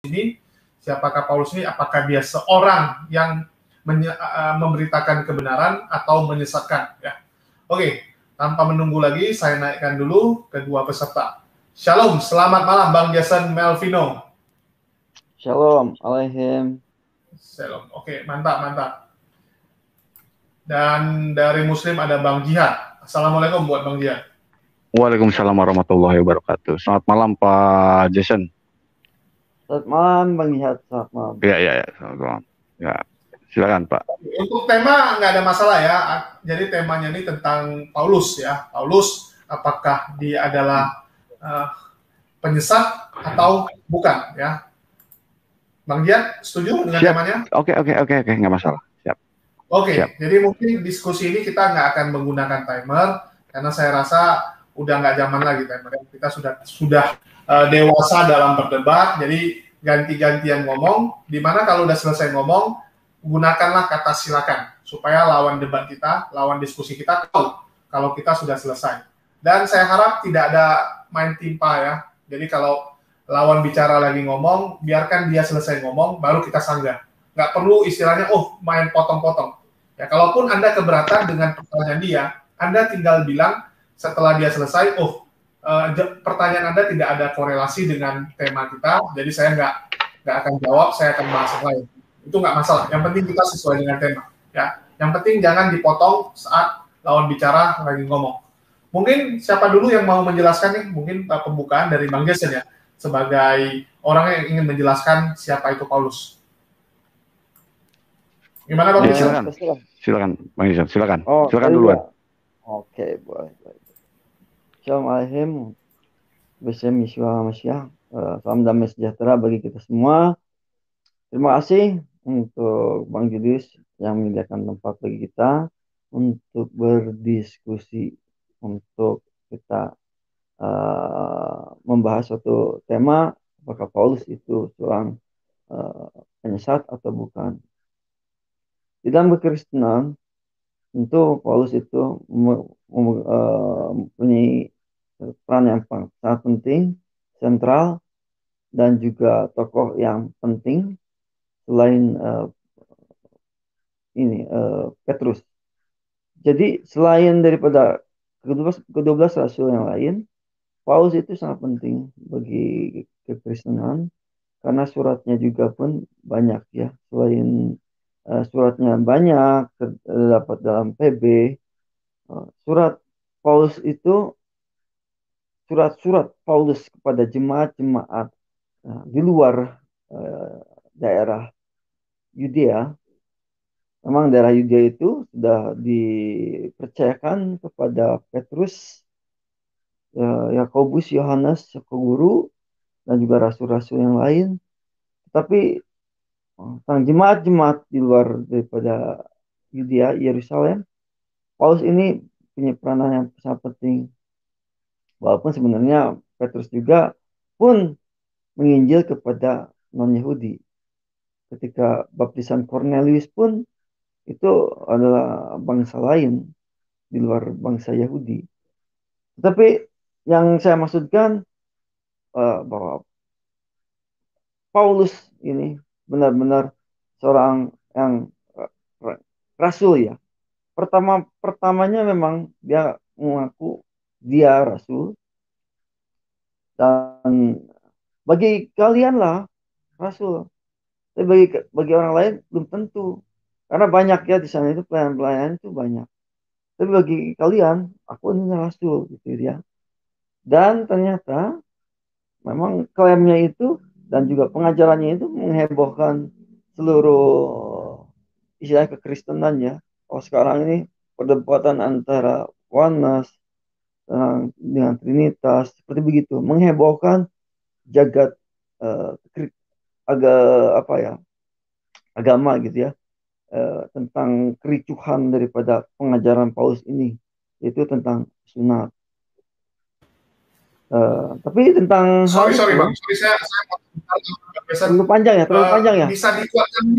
ini, siapakah Paulus ini, apakah dia seorang yang memberitakan kebenaran atau menyesatkan, ya. Oke, tanpa menunggu lagi, saya naikkan dulu kedua peserta. Shalom, selamat malam Bang Jason Melvino. Shalom, alaihim. Shalom, oke, mantap. Dan dari Muslim ada Bang Jihad. Assalamualaikum buat Bang Jihad. Waalaikumsalam warahmatullahi wabarakatuh. Selamat malam Pak Jason. Selamat malam Bang Jihad, selamat malam. Ya, selamat malam. Ya, silakan Pak. Untuk tema nggak ada masalah ya. Jadi temanya ini tentang Paulus ya. Paulus, apakah dia adalah penyesat atau bukan ya? Bang Jihad, setuju dengan temanya? Oke, nggak masalah. Siap. Oke, jadi mungkin diskusi ini kita nggak akan menggunakan timer karena saya rasa udah nggak zaman lagi timer. Kita sudah dewasa dalam berdebat, jadi ganti-gantian ngomong. Dimana kalau udah selesai ngomong, gunakanlah kata silakan supaya lawan debat kita, lawan diskusi kita tahu kalau kita sudah selesai. Dan saya harap tidak ada main timpa ya. Jadi kalau lawan bicara lagi ngomong, biarkan dia selesai ngomong, baru kita sanggah. Nggak perlu istilahnya, main potong-potong. Ya, kalaupun Anda keberatan dengan pertanyaan dia, Anda tinggal bilang setelah dia selesai, pertanyaan Anda tidak ada korelasi dengan tema kita, jadi saya nggak akan jawab, saya akan bahas yang lain. Itu nggak masalah, yang penting kita sesuai dengan tema. Ya, yang penting jangan dipotong saat lawan bicara lagi ngomong. Mungkin siapa dulu yang mau menjelaskan nih, mungkin pembukaan dari Bang Jason ya, sebagai orang yang ingin menjelaskan siapa itu Paulus. Gimana Bang Jason? Silakan Bang Jason, silakan duluan. Oke, boleh. Assalamualaikum. Bismillah, Yeshua Mashiach. Salam damai sejahtera bagi kita semua. Terima kasih untuk Bang Judis yang menyediakan tempat bagi kita untuk berdiskusi, untuk kita membahas suatu tema, apakah Paulus itu seorang penyesat atau bukan. Di dalam kekristenan, tentu Paulus itu mempunyai peran yang sangat penting, sentral, dan juga tokoh yang penting selain Petrus. Jadi selain daripada ke-12 rasul yang lain, Paulus itu sangat penting bagi kekristenan karena suratnya juga pun banyak ya. Selain suratnya banyak terdapat dalam PB, surat Paulus itu surat-surat Paulus kepada jemaat-jemaat di luar daerah Yudea. Memang daerah Yudea itu sudah dipercayakan kepada Petrus, Yakobus, Yohanes, guru, dan juga rasul-rasul yang lain. Tetapi tentang jemaat-jemaat di luar daripada Yudea, Yerusalem, Paulus ini punya peranan yang sangat penting. Walaupun sebenarnya Petrus juga pun menginjil kepada non-Yahudi. Ketika baptisan Cornelius pun itu adalah bangsa lain di luar bangsa Yahudi. Tetapi yang saya maksudkan bahwa Paulus ini benar-benar seorang yang rasul ya. Pertamanya memang dia mengaku dia rasul, dan bagi kalian lah rasul. Tapi bagi orang lain belum tentu. Karena banyak ya di sana itu pelayan-pelayan itu banyak. Tapi bagi kalian, aku ini rasul gitu ya. Dan ternyata memang klaimnya itu dan juga pengajarannya itu menghebohkan seluruh istilah kekristenan ya. Oh sekarang ini perdebatan antara oneness dengan Trinitas seperti begitu, menghebohkan jagat agama gitu ya, tentang kericuhan daripada pengajaran Paulus ini, yaitu tentang sunat. Tapi tentang sorry Bang, saya terlalu panjang ya, bisa dikuatkan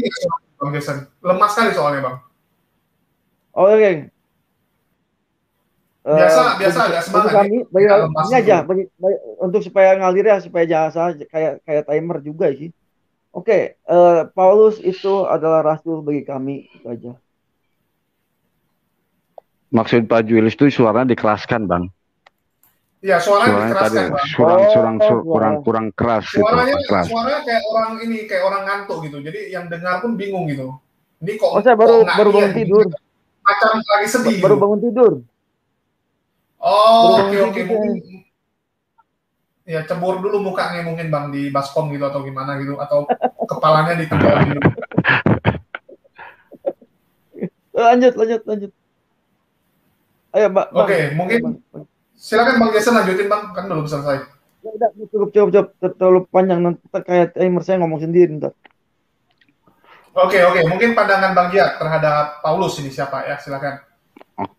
Bang Jason, lemah sekali soalnya Bang. Oke. Biasa agak semangat. Bagi aja, untuk supaya ngalir ya, supaya jasa kayak timer juga sih. Oke, Paulus itu adalah rasul bagi kami, itu aja. Maksud Pak Julius itu suaranya dikeraskan, Bang. Iya, suaranya Suaranya tadi dikeraskan, Bang. kurang keras gitu, Suaranya kurang keras. suaranya kayak orang ngantuk gitu. Jadi yang dengar pun bingung gitu. Ini kok Oh, saya baru nggak bangun niat gitu. tidur. Macam lagi sedih Baru gitu. bangun tidur. Baru Oh, bangun oke tidur. mungkin ya cebur dulu mukanya mungkin Bang di baskom gitu atau gimana gitu atau kepalanya ditinggalin dulu. Lanjut. Ayo, Bang. Oke, mungkin Ayo, Bang. silakan Bang Jason lanjutin Bang, kan belum selesai. Ya, udah, cukup. Terlalu panjang nanti kayak timer saya ngomong sendiri ntar. Oke, mungkin pandangan Bang Giat terhadap Paulus ini siapa ya, silakan.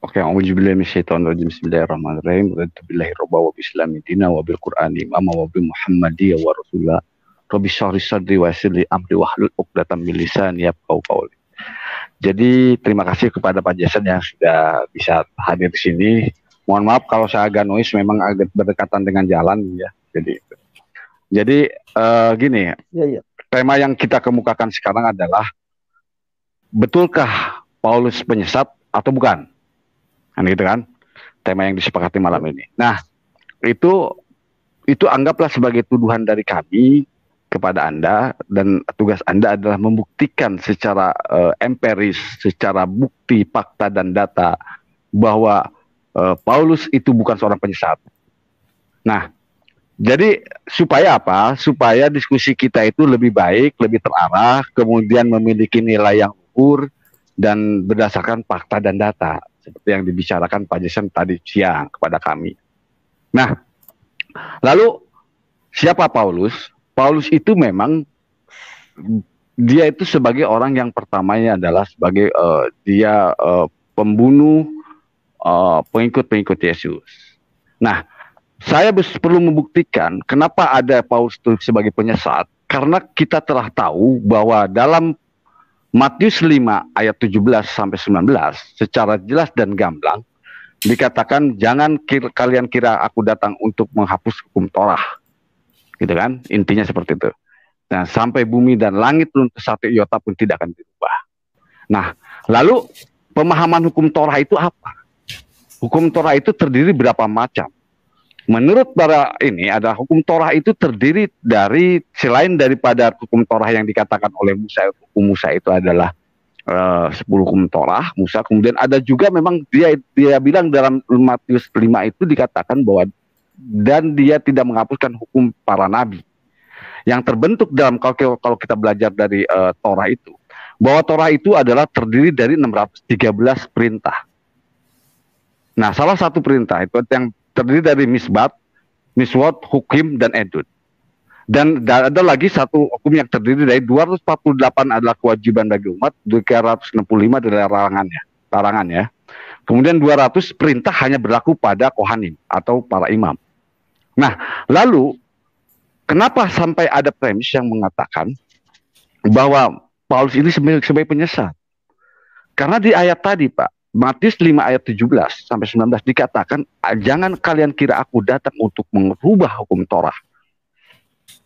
Oke, auzubillahi minasyaitonir rajim. Bismillahirrahmanirrahim. Billahi robba wa bislami dina wa bil qur'ani imama wa bi muhammadiyya wa rasulullah. Rabbi shrah li sadri wa yassir li amri wahlul 'uqdatam min lisani yafqahu qawli. Jadi terima kasih kepada Pak Jason yang sudah bisa hadir di sini. Mohon maaf kalau saya agak noise, memang agak berdekatan dengan jalan ya. Jadi gini, Iya. tema yang kita kemukakan sekarang adalah betulkah Paulus penyesat atau bukan? Kan gitu kan? Tema yang disepakati malam ini. Nah, itu anggaplah sebagai tuduhan dari kami kepada Anda, dan tugas Anda adalah membuktikan secara empiris, secara bukti, fakta dan data bahwa Paulus itu bukan seorang penyesat. Nah, jadi supaya apa? Supaya diskusi kita itu lebih baik, lebih terarah, kemudian memiliki nilai yang luhur dan berdasarkan fakta dan data, seperti yang dibicarakan Pak Jason tadi siang kepada kami. Nah, lalu siapa Paulus? Paulus itu memang dia itu sebagai orang yang pertamanya adalah sebagai dia pembunuh pengikut-pengikut Yesus. Nah, saya perlu membuktikan kenapa ada Paulus itu sebagai penyesat, karena kita telah tahu bahwa dalam Matius 5 ayat 17 sampai 19 secara jelas dan gamblang dikatakan, jangan kalian kira aku datang untuk menghapus hukum Torah. Gitu kan? Intinya seperti itu. Nah, sampai bumi dan langit runtuh satu iota pun tidak akan dirubah. Nah, lalu pemahaman hukum Torah itu apa? Hukum Torah itu terdiri berapa macam? Menurut para ini, ada hukum Torah itu terdiri dari, selain daripada hukum Torah yang dikatakan oleh Musa, hukum Musa itu adalah 10 hukum Torah Musa. Kemudian ada juga memang dia bilang dalam Matius 5 itu dikatakan bahwa dan dia tidak menghapuskan hukum para nabi yang terbentuk dalam, kalau kita belajar dari Torah itu, bahwa Torah itu adalah terdiri dari 613 perintah. Nah, salah satu perintah itu yang terdiri dari misbat, miswat, hukim, dan edut. Dan ada lagi satu hukum yang terdiri dari 248 adalah kewajiban bagi umat, 365 adalah larangan ya. Kemudian 200 perintah hanya berlaku pada kohanim atau para imam. Nah, lalu kenapa sampai ada premis yang mengatakan bahwa Paulus ini sebagai penyesat? Karena di ayat tadi, Pak, Matius 5 ayat 17 sampai 19 dikatakan, jangan kalian kira aku datang untuk merubah hukum Torah.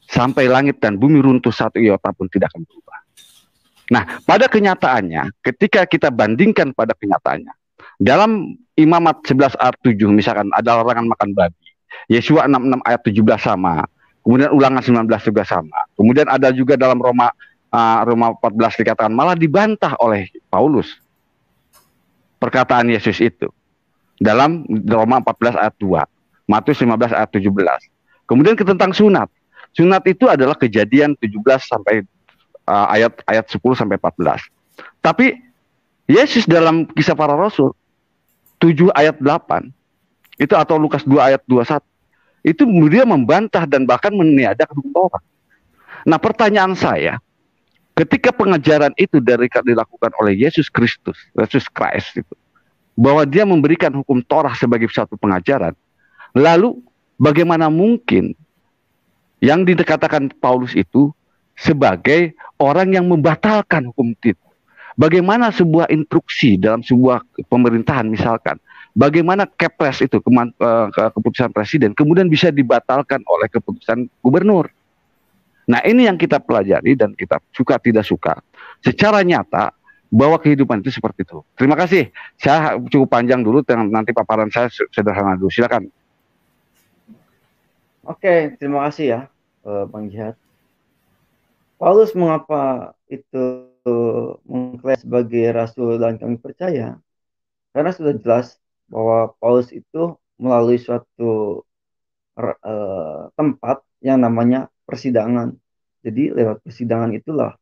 Sampai langit dan bumi runtuh satu iota pun tidak akan berubah. Nah, pada kenyataannya, ketika kita bandingkan pada kenyataannya, dalam Imamat 11 ayat 7 misalkan ada larangan makan babi, Yesua 66 ayat 17 sama, kemudian Ulangan 19 juga sama. Kemudian ada juga dalam Roma 14 dikatakan, malah dibantah oleh Paulus perkataan Yesus itu dalam Roma 14 ayat 2, Matius 15 ayat 17. Kemudian tentang sunat. Sunat itu adalah Kejadian 17 sampai ayat 10 sampai 14. Tapi Yesus dalam Kisah Para Rasul 7 ayat 8 itu, atau Lukas 2 ayat 21, itu dia membantah dan bahkan meniadakan hukum Torah. Nah, pertanyaan saya, ketika pengajaran itu dilakukan oleh Yesus Christ itu, bahwa dia memberikan hukum Torah sebagai satu pengajaran, lalu bagaimana mungkin yang dikatakan Paulus itu sebagai orang yang membatalkan hukum itu? Bagaimana sebuah instruksi dalam sebuah pemerintahan misalkan, bagaimana Kepres itu, keputusan presiden, kemudian bisa dibatalkan oleh keputusan gubernur? Nah, ini yang kita pelajari dan kita suka tidak suka secara nyata bahwa kehidupan itu seperti itu. Terima kasih. Saya cukup panjang dulu, nanti paparan saya sederhana dulu. Silakan. Oke, terima kasih ya, Bang Jihad. Paulus mengapa itu mengklaim sebagai rasul dan kami percaya? Karena sudah jelas bahwa Paulus itu melalui suatu tempat yang namanya persidangan. Jadi lewat persidangan itulah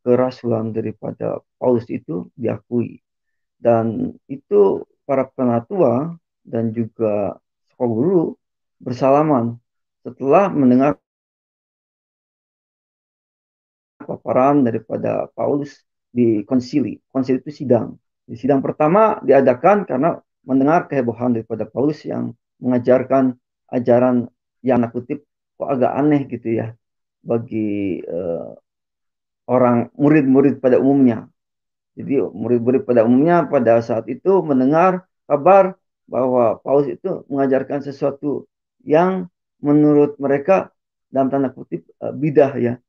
kerasulan daripada Paulus itu diakui. Dan itu para penatua dan juga sekolah guru bersalaman setelah mendengar paparan daripada Paulus di konsili. Konsili itu sidang. Di sidang pertama diadakan karena mendengar kehebohan daripada Paulus yang mengajarkan ajaran yang kutip kok agak aneh gitu ya bagi orang murid-murid pada umumnya. Jadi murid-murid pada umumnya pada saat itu mendengar kabar bahwa Paulus itu mengajarkan sesuatu yang menurut mereka dalam tanda kutip bidah ya.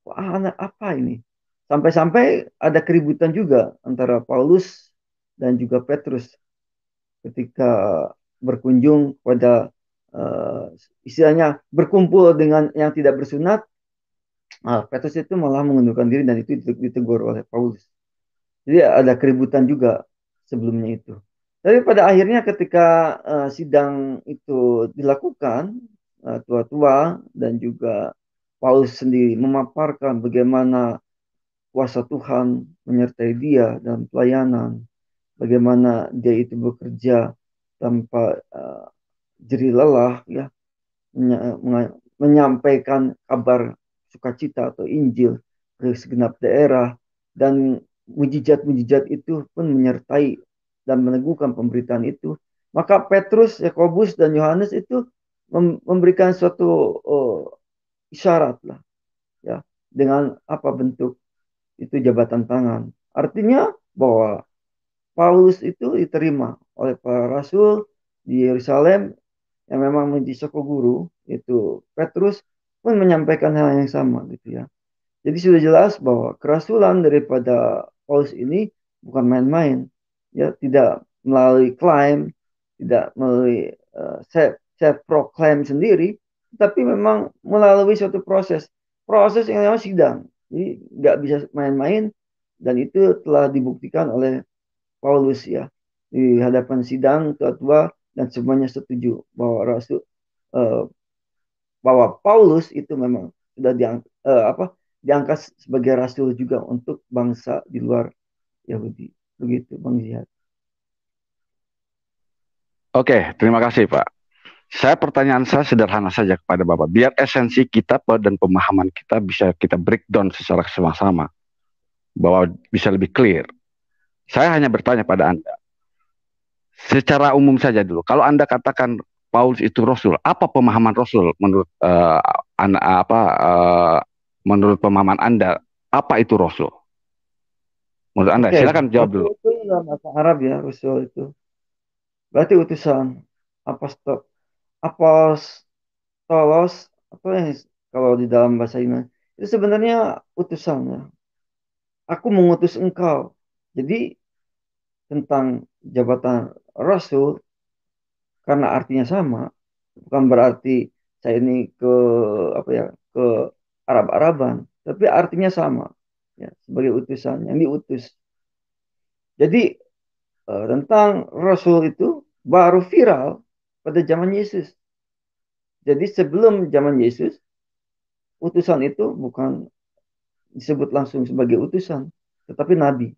Wah, apa ini? Sampai-sampai ada keributan juga antara Paulus dan juga Petrus ketika berkunjung pada istilahnya berkumpul dengan yang tidak bersunat. Petrus itu malah mengundurkan diri dan itu ditegur oleh Paulus. Jadi ada keributan juga sebelumnya itu. Tapi pada akhirnya ketika sidang itu dilakukan, tua-tua dan juga Paulus sendiri memaparkan bagaimana kuasa Tuhan menyertai dia dalam pelayanan, bagaimana dia itu bekerja tanpa jerih lelah, ya, menyampaikan kabar sukacita atau Injil ke segenap daerah, dan mujizat-mujizat itu pun menyertai dan meneguhkan pemberitaan itu. Maka Petrus, Yakobus, dan Yohanes itu memberikan suatu isyarat lah, ya, dengan apa bentuk itu jabatan tangan. Artinya bahwa Paulus itu diterima oleh para rasul di Yerusalem yang memang menjadi soko guru, itu Petrus pun menyampaikan hal yang sama gitu ya. Jadi sudah jelas bahwa kerasulan daripada Paulus ini bukan main-main, ya, tidak melalui klaim, tidak melalui self proclaim sendiri, tapi memang melalui suatu proses yang namanya sidang. Jadi nggak bisa main-main, dan itu telah dibuktikan oleh Paulus ya di hadapan sidang tua-tua, dan semuanya setuju bahwa rasul eh, bahwa Paulus itu memang sudah diangkat sebagai rasul juga untuk bangsa di luar Yahudi. Begitu, Bang Ziyad. Oke, terima kasih Pak. Pertanyaan saya sederhana saja kepada Bapak. Biar esensi kita dan pemahaman kita bisa kita breakdown secara sama-sama. Bahwa bisa lebih clear. Saya hanya bertanya pada Anda. Secara umum saja dulu. Kalau Anda katakan Paulus itu Rasul, apa pemahaman Rasul menurut menurut pemahaman Anda? Apa itu Rasul? Menurut Anda, silakan jawab dulu. Itu dalam bahasa Arab ya, Rasul itu. Berarti utusan, apostolos, apa yang kalau di dalam bahasa Yunani itu sebenarnya utusan ya. Aku mengutus engkau. Jadi tentang jabatan Rasul, karena artinya sama, bukan berarti saya ini ke ke Arab-Araban, tapi artinya sama ya, sebagai utusan yang diutus. Jadi tentang Rasul itu baru viral pada zaman Yesus. Jadi sebelum zaman Yesus, utusan itu bukan disebut langsung sebagai utusan, tetapi nabi.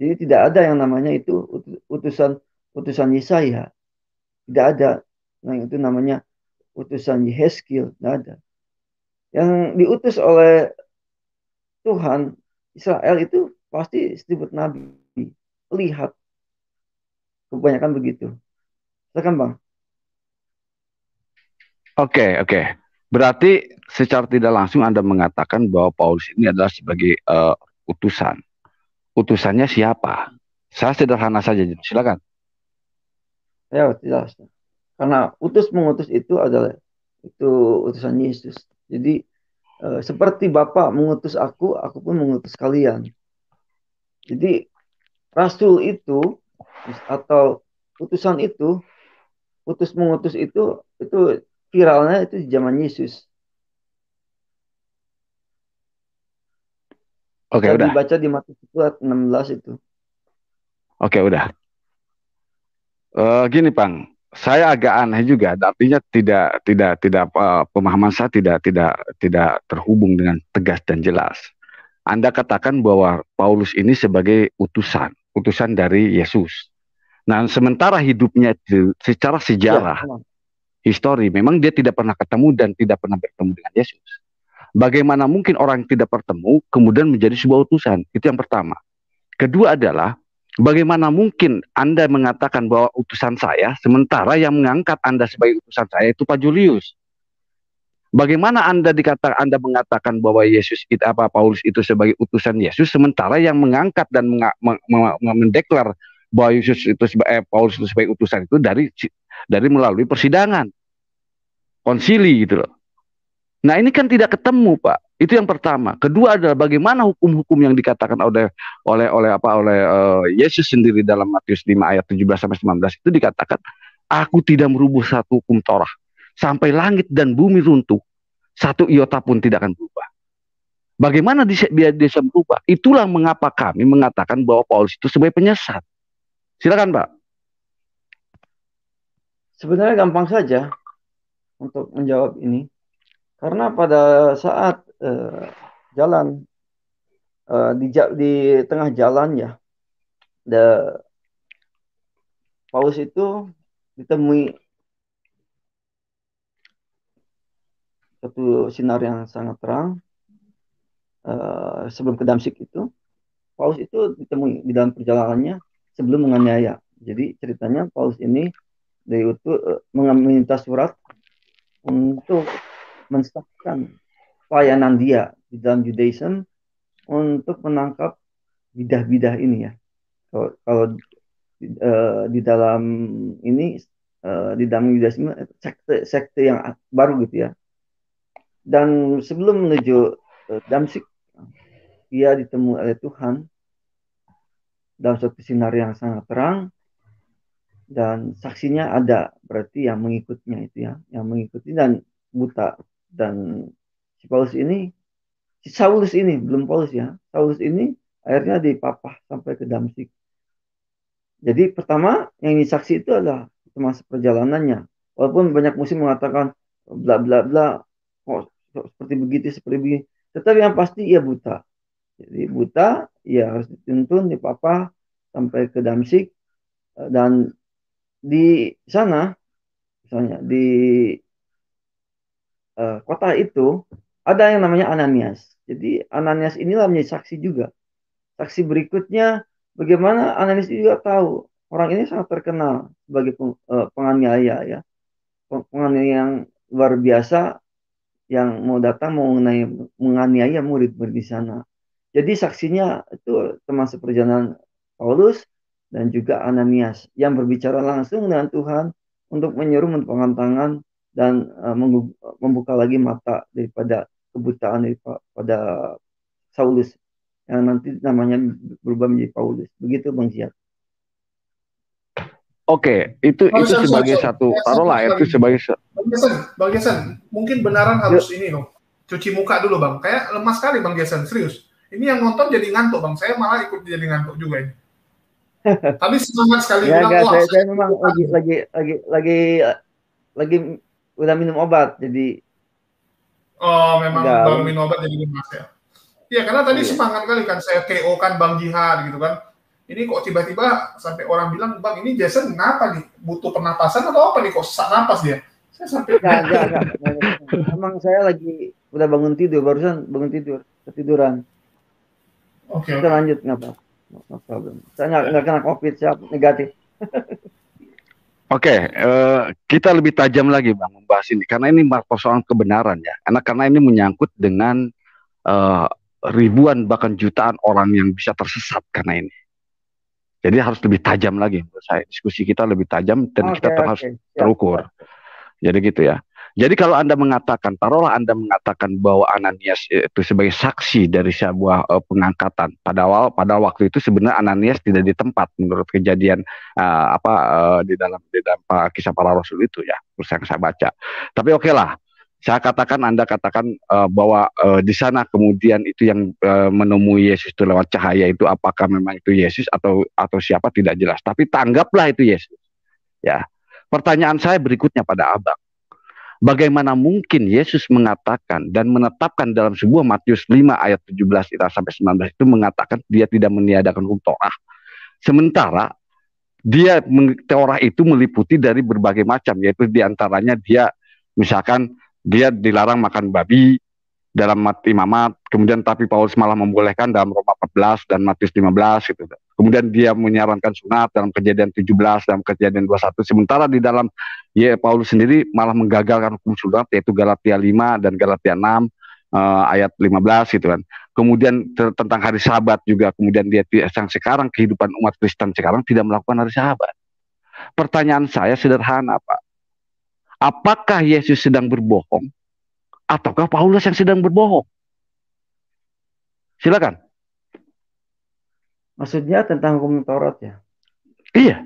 Jadi tidak ada yang namanya itu utusan Yesaya. Tidak ada. Nah, itu namanya utusan Yehezkiel. Tidak ada. Yang diutus oleh Tuhan Israel itu pasti disebut nabi. Lihat. Kebanyakan begitu. Silakan Bang. Oke. Berarti secara tidak langsung Anda mengatakan bahwa Paulus ini adalah sebagai utusan. Utusannya siapa? Saya sederhana saja, silakan. Ya, tidak. Karena mengutus itu adalah itu utusan Yesus. Jadi seperti Bapa mengutus aku pun mengutus kalian. Jadi rasul itu atau utusan itu, utus mengutus itu viralnya itu di zaman Yesus. Oke, Bisa udah. dibaca di Matius 16 itu. Oke, udah. Gini, Bang. Saya agak aneh juga, artinya tidak pemahaman saya tidak terhubung dengan tegas dan jelas. Anda katakan bahwa Paulus ini sebagai utusan dari Yesus. Nah, sementara hidupnya itu secara Iya, sejarah, memang. histori, memang dia tidak pernah ketemu dan tidak pernah bertemu dengan Yesus. Bagaimana mungkin orang yang tidak bertemu kemudian menjadi sebuah utusan? Itu yang pertama. Kedua adalah, bagaimana mungkin Anda mengatakan bahwa utusan saya, sementara yang mengangkat Anda sebagai utusan saya itu Pak Julius? Bagaimana Anda mengatakan bahwa Paulus itu sebagai utusan Yesus, sementara yang mengangkat dan mendeklar bahwa Paulus itu sebagai utusan itu dari melalui persidangan, konsili gitu loh. Nah, ini kan tidak ketemu, Pak. Itu yang pertama. Kedua adalah bagaimana hukum-hukum yang dikatakan oleh Yesus sendiri dalam Matius 5 ayat 17 sampai 19 itu dikatakan, aku tidak merubah satu hukum Torah sampai langit dan bumi runtuh, satu iota pun tidak akan berubah. Bagaimana dia bisa berubah? Itulah mengapa kami mengatakan bahwa Paulus itu sebagai penyesat. Silakan, Pak. Sebenarnya gampang saja untuk menjawab ini. Karena pada saat jalan di tengah jalan ya, Paulus itu ditemui satu sinar yang sangat terang sebelum ke Damsyik itu. Paulus itu ditemui di dalam perjalanannya sebelum menganiaya. Jadi ceritanya Paulus ini meminta surat untuk mensahkan pelayanan dia di dalam Judaism untuk menangkap bidah-bidah ini ya. Kalau di dalam ini di dalam Judaisme sekte yang baru gitu ya. Dan sebelum menuju Damsyik, dia ditemui oleh Tuhan dalam suatu sinar yang sangat terang, dan saksinya ada, berarti yang mengikutnya itu ya, yang mengikuti dan buta. Dan si Saulus ini, belum Paulus ya, Saulus ini akhirnya dipapah sampai ke Damsyik. Jadi pertama yang disaksi itu adalah masa perjalanannya. Walaupun banyak musim mengatakan bla bla bla, kok seperti begitu, seperti begini. Tetapi yang pasti ia buta. Jadi buta, ia harus dituntun, dipapah sampai ke Damsyik. Dan di sana, misalnya di kota itu, ada yang namanya Ananias. Jadi Ananias inilah menjadi saksi juga. Saksi berikutnya, bagaimana Ananias juga tahu orang ini sangat terkenal sebagai penganiaya ya, penganiaya yang luar biasa, yang mau datang mau menganiaya murid-murid di sana. Jadi saksinya itu termasuk perjalanan Paulus dan juga Ananias yang berbicara langsung dengan Tuhan untuk menyuruh mengepangkan tangan dan membuka lagi mata daripada kebutaan daripada Saulus yang nanti namanya berubah menjadi Paulus. Begitu Bang Ziad. Oke, itu sebagai satu taruhlah itu sebagai Bang Jason, mungkin benaran harus ini loh. Cuci muka dulu Bang. Kayak lemas sekali Bang Jason, serius. Ini yang nonton jadi ngantuk Bang. Saya malah ikut jadi ngantuk juga ini. Tapi semangat sekali. Ya, saya memang lagi udah minum obat, jadi. Oh, memang baru minum obat jadi lemas ya. Iya, karena tadi semangat kali kan saya KO kan Bang Jihad gitu kan. Ini kok tiba-tiba sampai orang bilang, Bang ini Jason kenapa nih? Butuh pernapasan atau apa nih? Kok sesak napas dia? Saya sampai enggak. Emang saya lagi udah bangun tidur, barusan bangun tidur, ketiduran. Oke. Kita lanjut, nggak apa-apa. No problem. Saya nggak kena COVID, saya negatif. Oke, kita lebih tajam lagi Bang membahas ini karena ini persoalan kebenaran ya. Karena ini menyangkut dengan ribuan bahkan jutaan orang yang bisa tersesat karena ini. Jadi harus lebih tajam lagi menurut saya. Diskusi kita lebih tajam dan kita harus terukur. Jadi gitu ya. Jadi kalau Anda mengatakan, taruhlah Anda mengatakan bahwa Ananias itu sebagai saksi dari sebuah pengangkatan. Pada waktu itu sebenarnya Ananias tidak di tempat menurut kejadian di dalam kisah para rasul itu ya, terus yang saya baca. Tapi oke lah, Anda katakan bahwa di sana kemudian itu yang menemui Yesus itu lewat cahaya itu, apakah memang itu Yesus atau siapa tidak jelas. Tapi tanggaplah itu Yesus. Ya. Pertanyaan saya berikutnya pada Abang. Bagaimana mungkin Yesus mengatakan dan menetapkan dalam sebuah Matius 5 ayat 17 sampai 19 itu mengatakan dia tidak meniadakan hukum Torah. Sementara Torah itu meliputi dari berbagai macam, yaitu diantaranya dia misalkan dia dilarang makan babi dalam Imamat, kemudian tapi Paulus malah membolehkan dalam Roma 14 dan Matius 15 gitu. Kemudian dia menyarankan sunat dalam Kejadian 17, dalam Kejadian 21. Sementara di dalam Paulus sendiri malah menggagalkan hukum sunat, yaitu Galatia 5 dan Galatia 6 ayat 15 gitu kan. Kemudian tentang hari Sabat juga, kemudian dia yang sekarang kehidupan umat Kristen sekarang tidak melakukan hari Sabat. Pertanyaan saya sederhana, Pak. Apakah Yesus sedang berbohong ataukah Paulus yang sedang berbohong? Silakan. Maksudnya tentang hukum Taurat ya? Iya.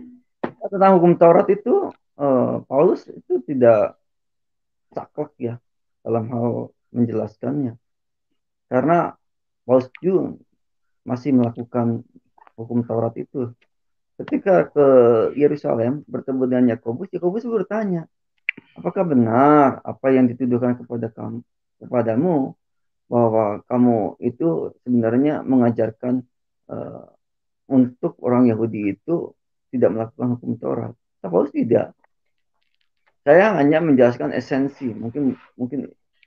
Tentang hukum Taurat itu Paulus itu tidak saklek ya dalam hal menjelaskannya. Karena Paulus juga masih melakukan hukum Taurat itu. Ketika ke Yerusalem bertemu dengan Yakobus bertanya, apakah benar apa yang dituduhkan kepadamu bahwa kamu itu sebenarnya mengajarkan untuk orang Yahudi itu tidak melakukan hukum Taurat? Paulus tidak. Saya hanya menjelaskan esensi, mungkin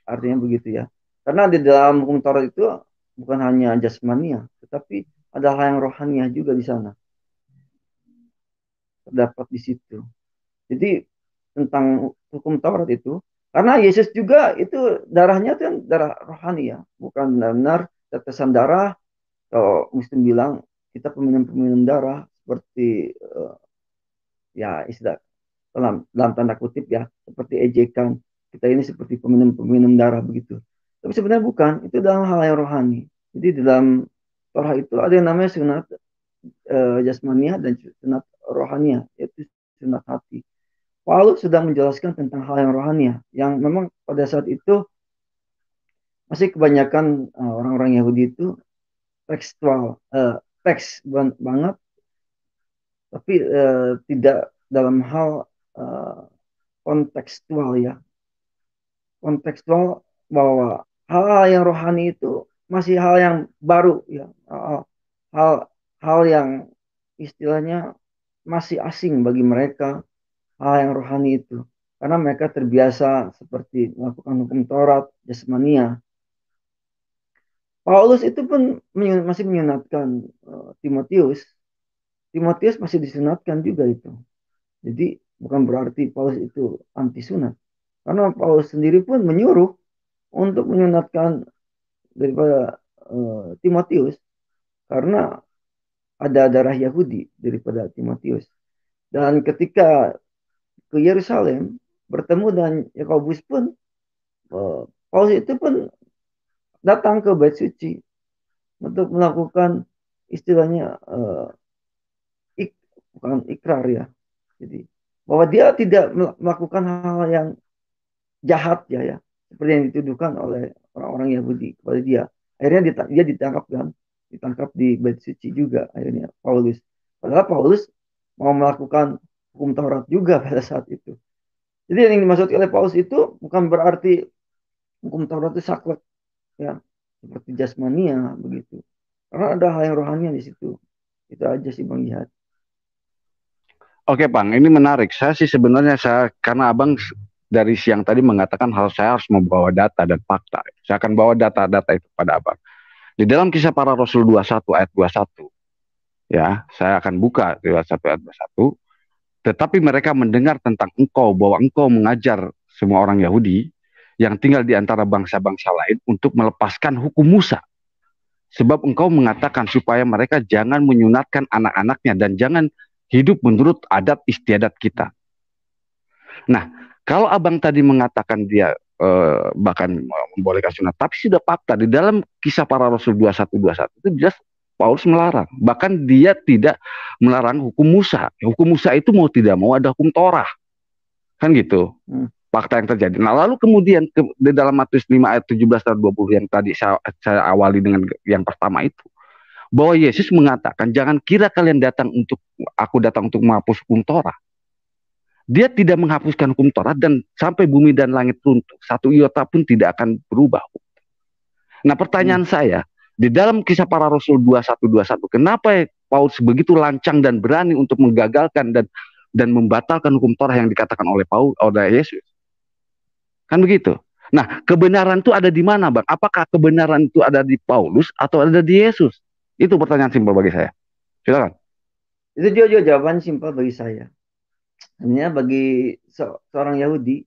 artinya begitu ya. Karena di dalam hukum Taurat itu bukan hanya jasmania, tetapi ada hal yang rohaniah juga di sana. Terdapat di situ. Jadi tentang hukum Taurat itu, karena Yesus juga itu darahnya itu kan darah rohani ya, bukan benar-benar tetesan darah. Kalau Muslim bilang kita peminum darah seperti ya istilah dalam tanda kutip ya, seperti ejekan, kita ini seperti peminum darah begitu. Tapi sebenarnya bukan, itu dalam hal yang rohani. Jadi dalam Torah itu ada yang namanya sunat jasmania dan sunat rohania, yaitu sunat hati. Paulus sedang menjelaskan tentang hal yang rohania, yang memang pada saat itu masih kebanyakan orang-orang Yahudi itu tekstual, teks banget, tapi tidak dalam hal kontekstual ya. Kontekstual bahwa hal yang rohani itu masih hal yang baru ya. Hal yang istilahnya masih asing bagi mereka, hal yang rohani itu. Karena mereka terbiasa seperti melakukan hukum Taurat, jasmania. Paulus itu pun masih menyunatkan Timotius. Timotius masih disunatkan juga itu. Jadi bukan berarti Paulus itu anti sunat. Karena Paulus sendiri pun menyuruh untuk menyunatkan daripada Timotius. Karena ada darah Yahudi daripada Timotius. Dan ketika ke Yerusalem bertemu dengan Yakobus pun, Paulus itu pun datang ke Bait Suci untuk melakukan istilahnya bukan ikrar ya. Jadi bahwa dia tidak melakukan hal yang jahat ya seperti yang dituduhkan oleh orang-orang Yahudi kepada dia. Akhirnya dia ditangkap di Bait Suci juga akhirnya Paulus. Padahal Paulus mau melakukan hukum Taurat juga pada saat itu. Jadi yang dimaksud oleh Paulus itu bukan berarti hukum Taurat itu saklek ya seperti jasmania begitu. Karena ada hal yang rohani di situ. Itu aja sih Bang Jihad. Oke Bang, ini menarik. Saya sih sebenarnya karena Abang dari siang tadi mengatakan saya harus membawa data dan fakta. Saya akan bawa data-data itu pada Abang. Di dalam Kisah Para Rasul 21 ayat 21, ya, saya akan buka 21 ayat 21. Tetapi mereka mendengar tentang engkau, bahwa engkau mengajar semua orang Yahudi yang tinggal di antara bangsa-bangsa lain untuk melepaskan hukum Musa. Sebab engkau mengatakan supaya mereka jangan menyunatkan anak-anaknya dan jangan hidup menurut adat istiadat kita. Nah, Kalau abang tadi mengatakan dia bahkan membolehkan sunat, tapi sudah fakta di dalam Kisah Para Rasul 21-21 itu jelas Paulus melarang. Bahkan dia tidak melarang hukum Musa. Hukum Musa itu mau tidak mau ada hukum Torah. Kan gitu. Fakta yang terjadi. Nah, lalu kemudian di dalam Matius 5 ayat 17 dan 20 yang tadi saya awali dengan yang pertama itu, bahwa Yesus mengatakan, jangan kira kalian datang untuk menghapus hukum Torah. Dia tidak menghapuskan hukum Torah, dan sampai bumi dan langit runtuh, satu iota pun tidak akan berubah. Nah, pertanyaan saya, di dalam Kisah Para Rasul 21-21, kenapa Paulus begitu lancang dan berani untuk menggagalkan dan membatalkan hukum Torah yang dikatakan oleh Yesus? Kan begitu. Nah, kebenaran itu ada di mana, Bang? Apakah kebenaran itu ada di Paulus atau ada di Yesus? Itu pertanyaan simpel bagi saya. Silakan. Itu juga jawaban simpel bagi saya. Hanya bagi seorang Yahudi,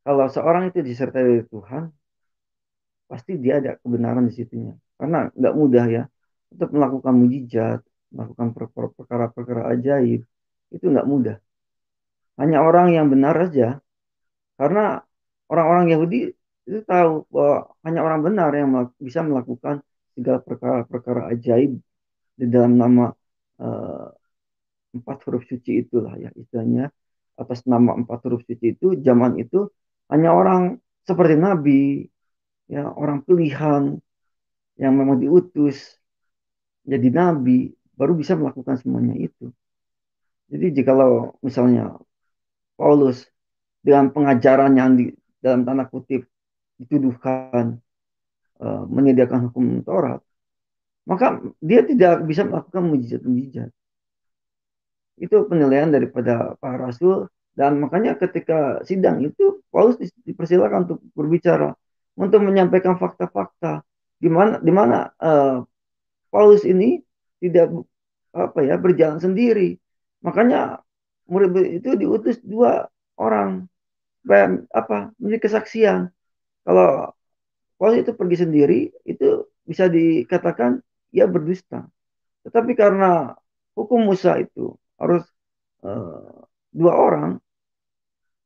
kalau seorang itu disertai dari Tuhan, pasti dia ada kebenaran di situnya. Karena nggak mudah ya untuk melakukan mujizat, melakukan perkara-perkara ajaib, itu nggak mudah. Hanya orang yang benar saja, karena orang-orang Yahudi itu tahu bahwa hanya orang benar yang bisa melakukan segala perkara-perkara ajaib di dalam nama 4 huruf suci itulah ya istilahnya. Atas nama 4 huruf suci itu, zaman itu hanya orang seperti nabi, ya, orang pilihan yang memang diutus jadi nabi baru bisa melakukan semuanya itu. Jadi jikalau misalnya Paulus dengan pengajaran yang dalam tanda kutip dituduhkan menyediakan hukum Taurat, maka dia tidak bisa melakukan mujizat-mujizat. Itu penilaian daripada para rasul, dan makanya ketika sidang itu Paulus dipersilakan untuk berbicara, untuk menyampaikan fakta-fakta di mana Paulus ini tidak berjalan sendiri. Makanya murid itu diutus 2 orang supaya menjadi kesaksian. Kalau Paulus itu pergi sendiri, itu bisa dikatakan ia berdusta. Tetapi karena hukum Musa itu harus 2 orang,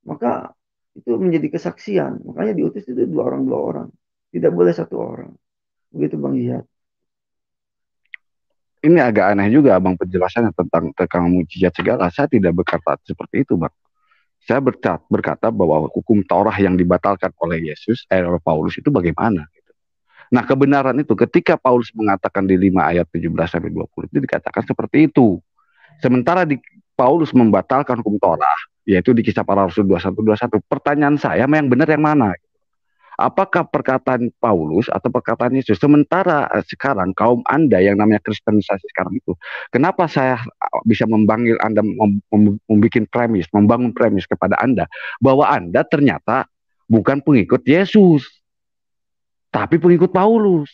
maka itu menjadi kesaksian. Makanya diutus itu 2 orang. Tidak boleh 1 orang. Begitu Bang Jihad. Ini agak aneh juga Bang penjelasannya tentang mujizat segala. Saya tidak berkata seperti itu, Bang. Saya berkata bahwa hukum Taurat yang dibatalkan oleh oleh Paulus itu bagaimana? Nah, kebenaran itu ketika Paulus mengatakan di 5 ayat 17-20 itu dikatakan seperti itu. Sementara Paulus membatalkan hukum Taurat, yaitu di Kisah Para Rasul 21-21. Pertanyaan saya, yang benar yang mana? Apakah perkataan Paulus atau perkataan Yesus? Sementara sekarang kaum Anda yang namanya kristenisasi sekarang itu, kenapa saya bisa membangun premis kepada Anda bahwa Anda ternyata bukan pengikut Yesus, tapi pengikut Paulus,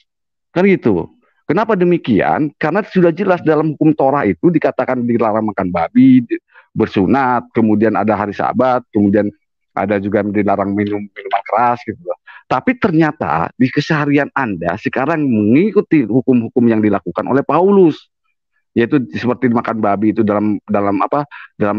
kan gitu. Kenapa demikian? Karena sudah jelas dalam hukum Torah itu dikatakan dilarang makan babi, bersunat, kemudian ada hari Sabat, kemudian ada juga dilarang minuman keras gitu. Tapi ternyata di keseharian Anda sekarang mengikuti hukum-hukum yang dilakukan oleh Paulus, yaitu seperti makan babi itu dalam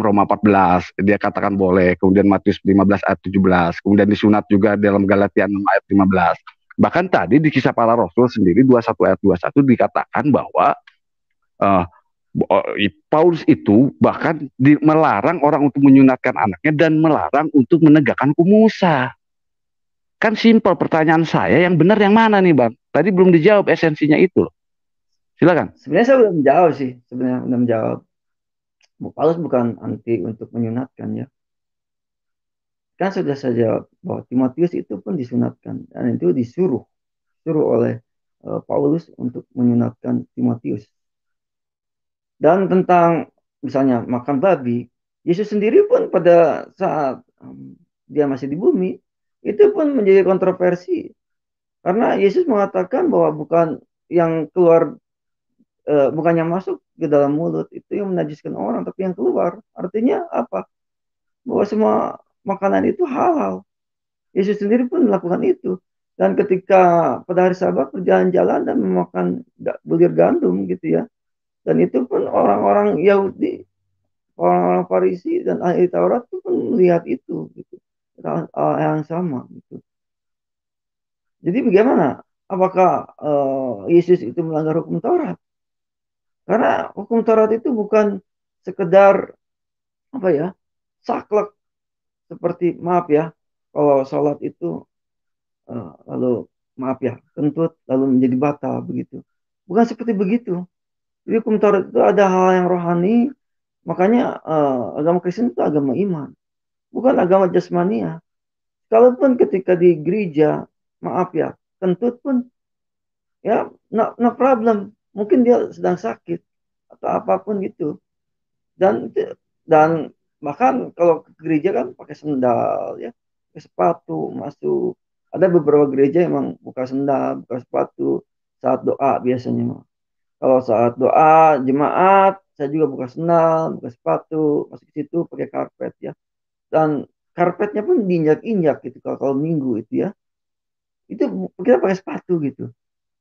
Roma 14 dia katakan boleh, kemudian Matius 15 ayat 17, kemudian disunat juga dalam Galatia 6 ayat 15. Bahkan tadi di Kisah Para Rasul sendiri 21 ayat 21 dikatakan bahwa Paulus itu bahkan melarang orang untuk menyunatkan anaknya dan melarang untuk menegakkan hukum Musa. Kan simpel pertanyaan saya, yang benar yang mana nih Bang? Tadi belum dijawab esensinya itu. Silakan. Sebenarnya saya udah menjawab sih, udah menjawab. Paulus bukan anti untuk menyunatkan ya. Kan sudah saya jawab bahwa Timotius itu pun disunatkan, dan itu disuruh oleh Paulus untuk menyunatkan Timotius. Dan tentang misalnya makan babi, Yesus sendiri pun pada saat dia masih di bumi itu pun menjadi kontroversi, karena Yesus mengatakan bahwa bukan yang keluar, bukan yang masuk ke dalam mulut itu yang menajiskan orang, tapi yang keluar. Artinya apa? Bahwa semua makanan itu halal. Yesus sendiri pun melakukan itu. Dan ketika pada hari Sabat berjalan-jalan dan memakan bulir gandum gitu ya. Dan itu pun orang-orang Yahudi orang-orang Farisi dan ahli Taurat itu pun melihat itu gitu. Hal yang sama gitu. Jadi bagaimana? Apakah Yesus itu melanggar hukum Taurat? Karena hukum Taurat itu bukan sekedar apa ya, saklek, seperti maaf ya, kalau sholat itu lalu maaf ya, kentut lalu menjadi batal begitu. Bukan seperti begitu. Jadi hukum Taurat itu ada hal yang rohani, makanya agama Kristen itu agama iman, bukan agama jasmania. Kalaupun ketika di gereja, maaf ya, kentut pun ya no problem. Mungkin dia sedang sakit atau apapun gitu. Dan bahkan kalau ke gereja kan pakai sendal ya, pakai sepatu masuk. Ada beberapa gereja emang buka sendal, buka sepatu saat doa biasanya. Kalau saat doa jemaat, saya juga buka sendal, buka sepatu, masuk ke situ pakai karpet ya. Dan karpetnya pun diinjak-injak gitu kalau minggu itu ya. Itu kita pakai sepatu gitu.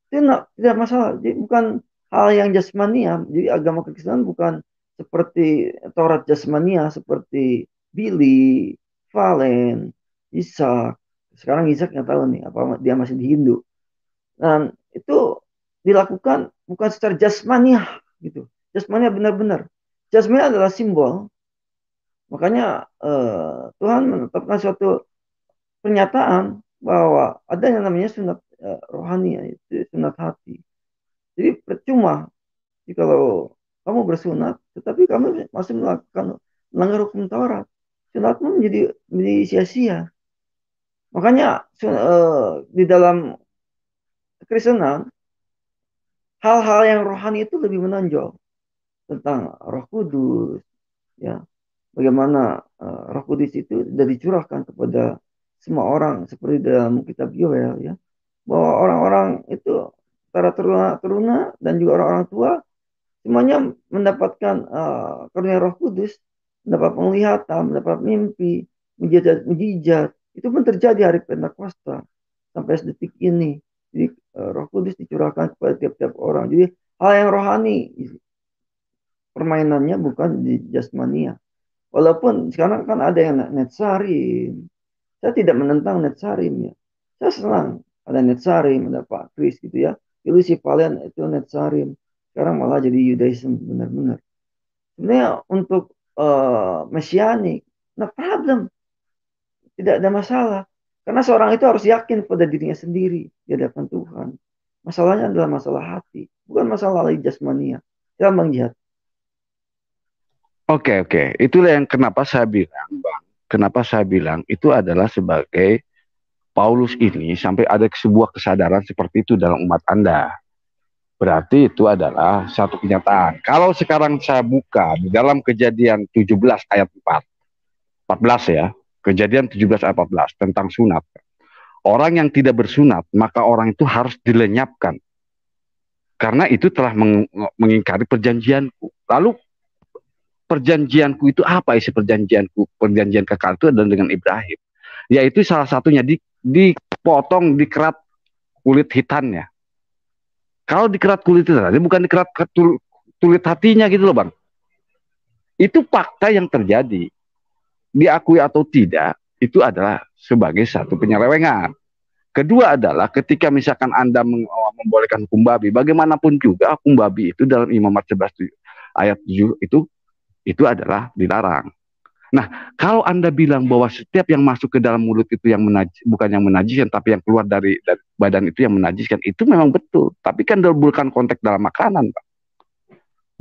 Itu tidak masalah. Jadi bukan hal yang jasmania. Jadi agama Kristen bukan seperti Taurat jasmania seperti Billy, Valen, Ishak. Sekarang Ishak nggak tahu nih apa dia masih di Hindu. Dan itu dilakukan bukan secara jasmania gitu. Jasmania benar-benar. Jasmania adalah simbol. Makanya Tuhan menetapkan suatu pernyataan bahwa ada yang namanya sunat rohani, itu sunat hati. Jadi percuma kalau kamu bersunat, tetapi kamu masih melakukan melanggar hukum Taurat. Sunatmu menjadi sia-sia. Makanya di dalam kekristenan, hal-hal yang rohani itu lebih menonjol tentang Roh Kudus, ya. Bagaimana Roh Kudus itu sudah dicurahkan kepada semua orang seperti dalam kitab Yoel ya. Bahwa orang-orang itu para teruna dan juga orang-orang tua semuanya mendapatkan karunia Roh Kudus, mendapat penglihatan, mendapat mimpi, mujizat. Itu pun terjadi hari Pentakosta sampai detik ini. Jadi Roh Kudus dicurahkan kepada tiap-tiap orang. Jadi hal yang rohani, permainannya bukan di jasmania. Walaupun sekarang kan ada yang netsarim. Saya tidak menentang netsarim ya. Saya senang ada netsarim, ada Pak Kris gitu ya. Dulu si Valen itu netsarim. Sekarang malah jadi Judaism benar-benar. Sebenarnya untuk mesianik, no problem. Tidak ada masalah. Karena seorang itu harus yakin pada dirinya sendiri di hadapan Tuhan. Masalahnya adalah masalah hati, bukan masalah lagi jasmania. Ya Bang Jihad. Oke, oke. Itulah yang kenapa saya bilang, Bang. Kenapa saya bilang itu adalah sebagai Paulus ini sampai ada sebuah kesadaran seperti itu dalam umat Anda. Berarti itu adalah satu kenyataan. Kalau sekarang saya buka di dalam Kejadian 17 ayat 14 ya. Kejadian 17 ayat 14 tentang sunat. Orang yang tidak bersunat, maka orang itu harus dilenyapkan. Karena itu telah mengingkari perjanjianku. Lalu perjanjianku itu apa isi perjanjianku? Perjanjian kekal itu adalah dengan Ibrahim. Yaitu salah satunya dipotong, dikerat kulit hitamnya. Kalau dikerat kulit hitamnya, bukan dikerat kulit hatinya gitu loh Bang. Itu fakta yang terjadi. Diakui atau tidak, itu adalah sebagai satu penyelewengan. Kedua adalah ketika misalkan Anda membolehkan hukum babi, bagaimanapun juga hukum babi itu dalam Imamat 11 ayat 7 itu adalah dilarang. Nah, kalau Anda bilang bahwa setiap yang masuk ke dalam mulut itu yang bukan yang menajiskan, tapi yang keluar dari badan itu yang menajiskan, itu memang betul. Tapi kan bukan konteks dalam makanan, Pak.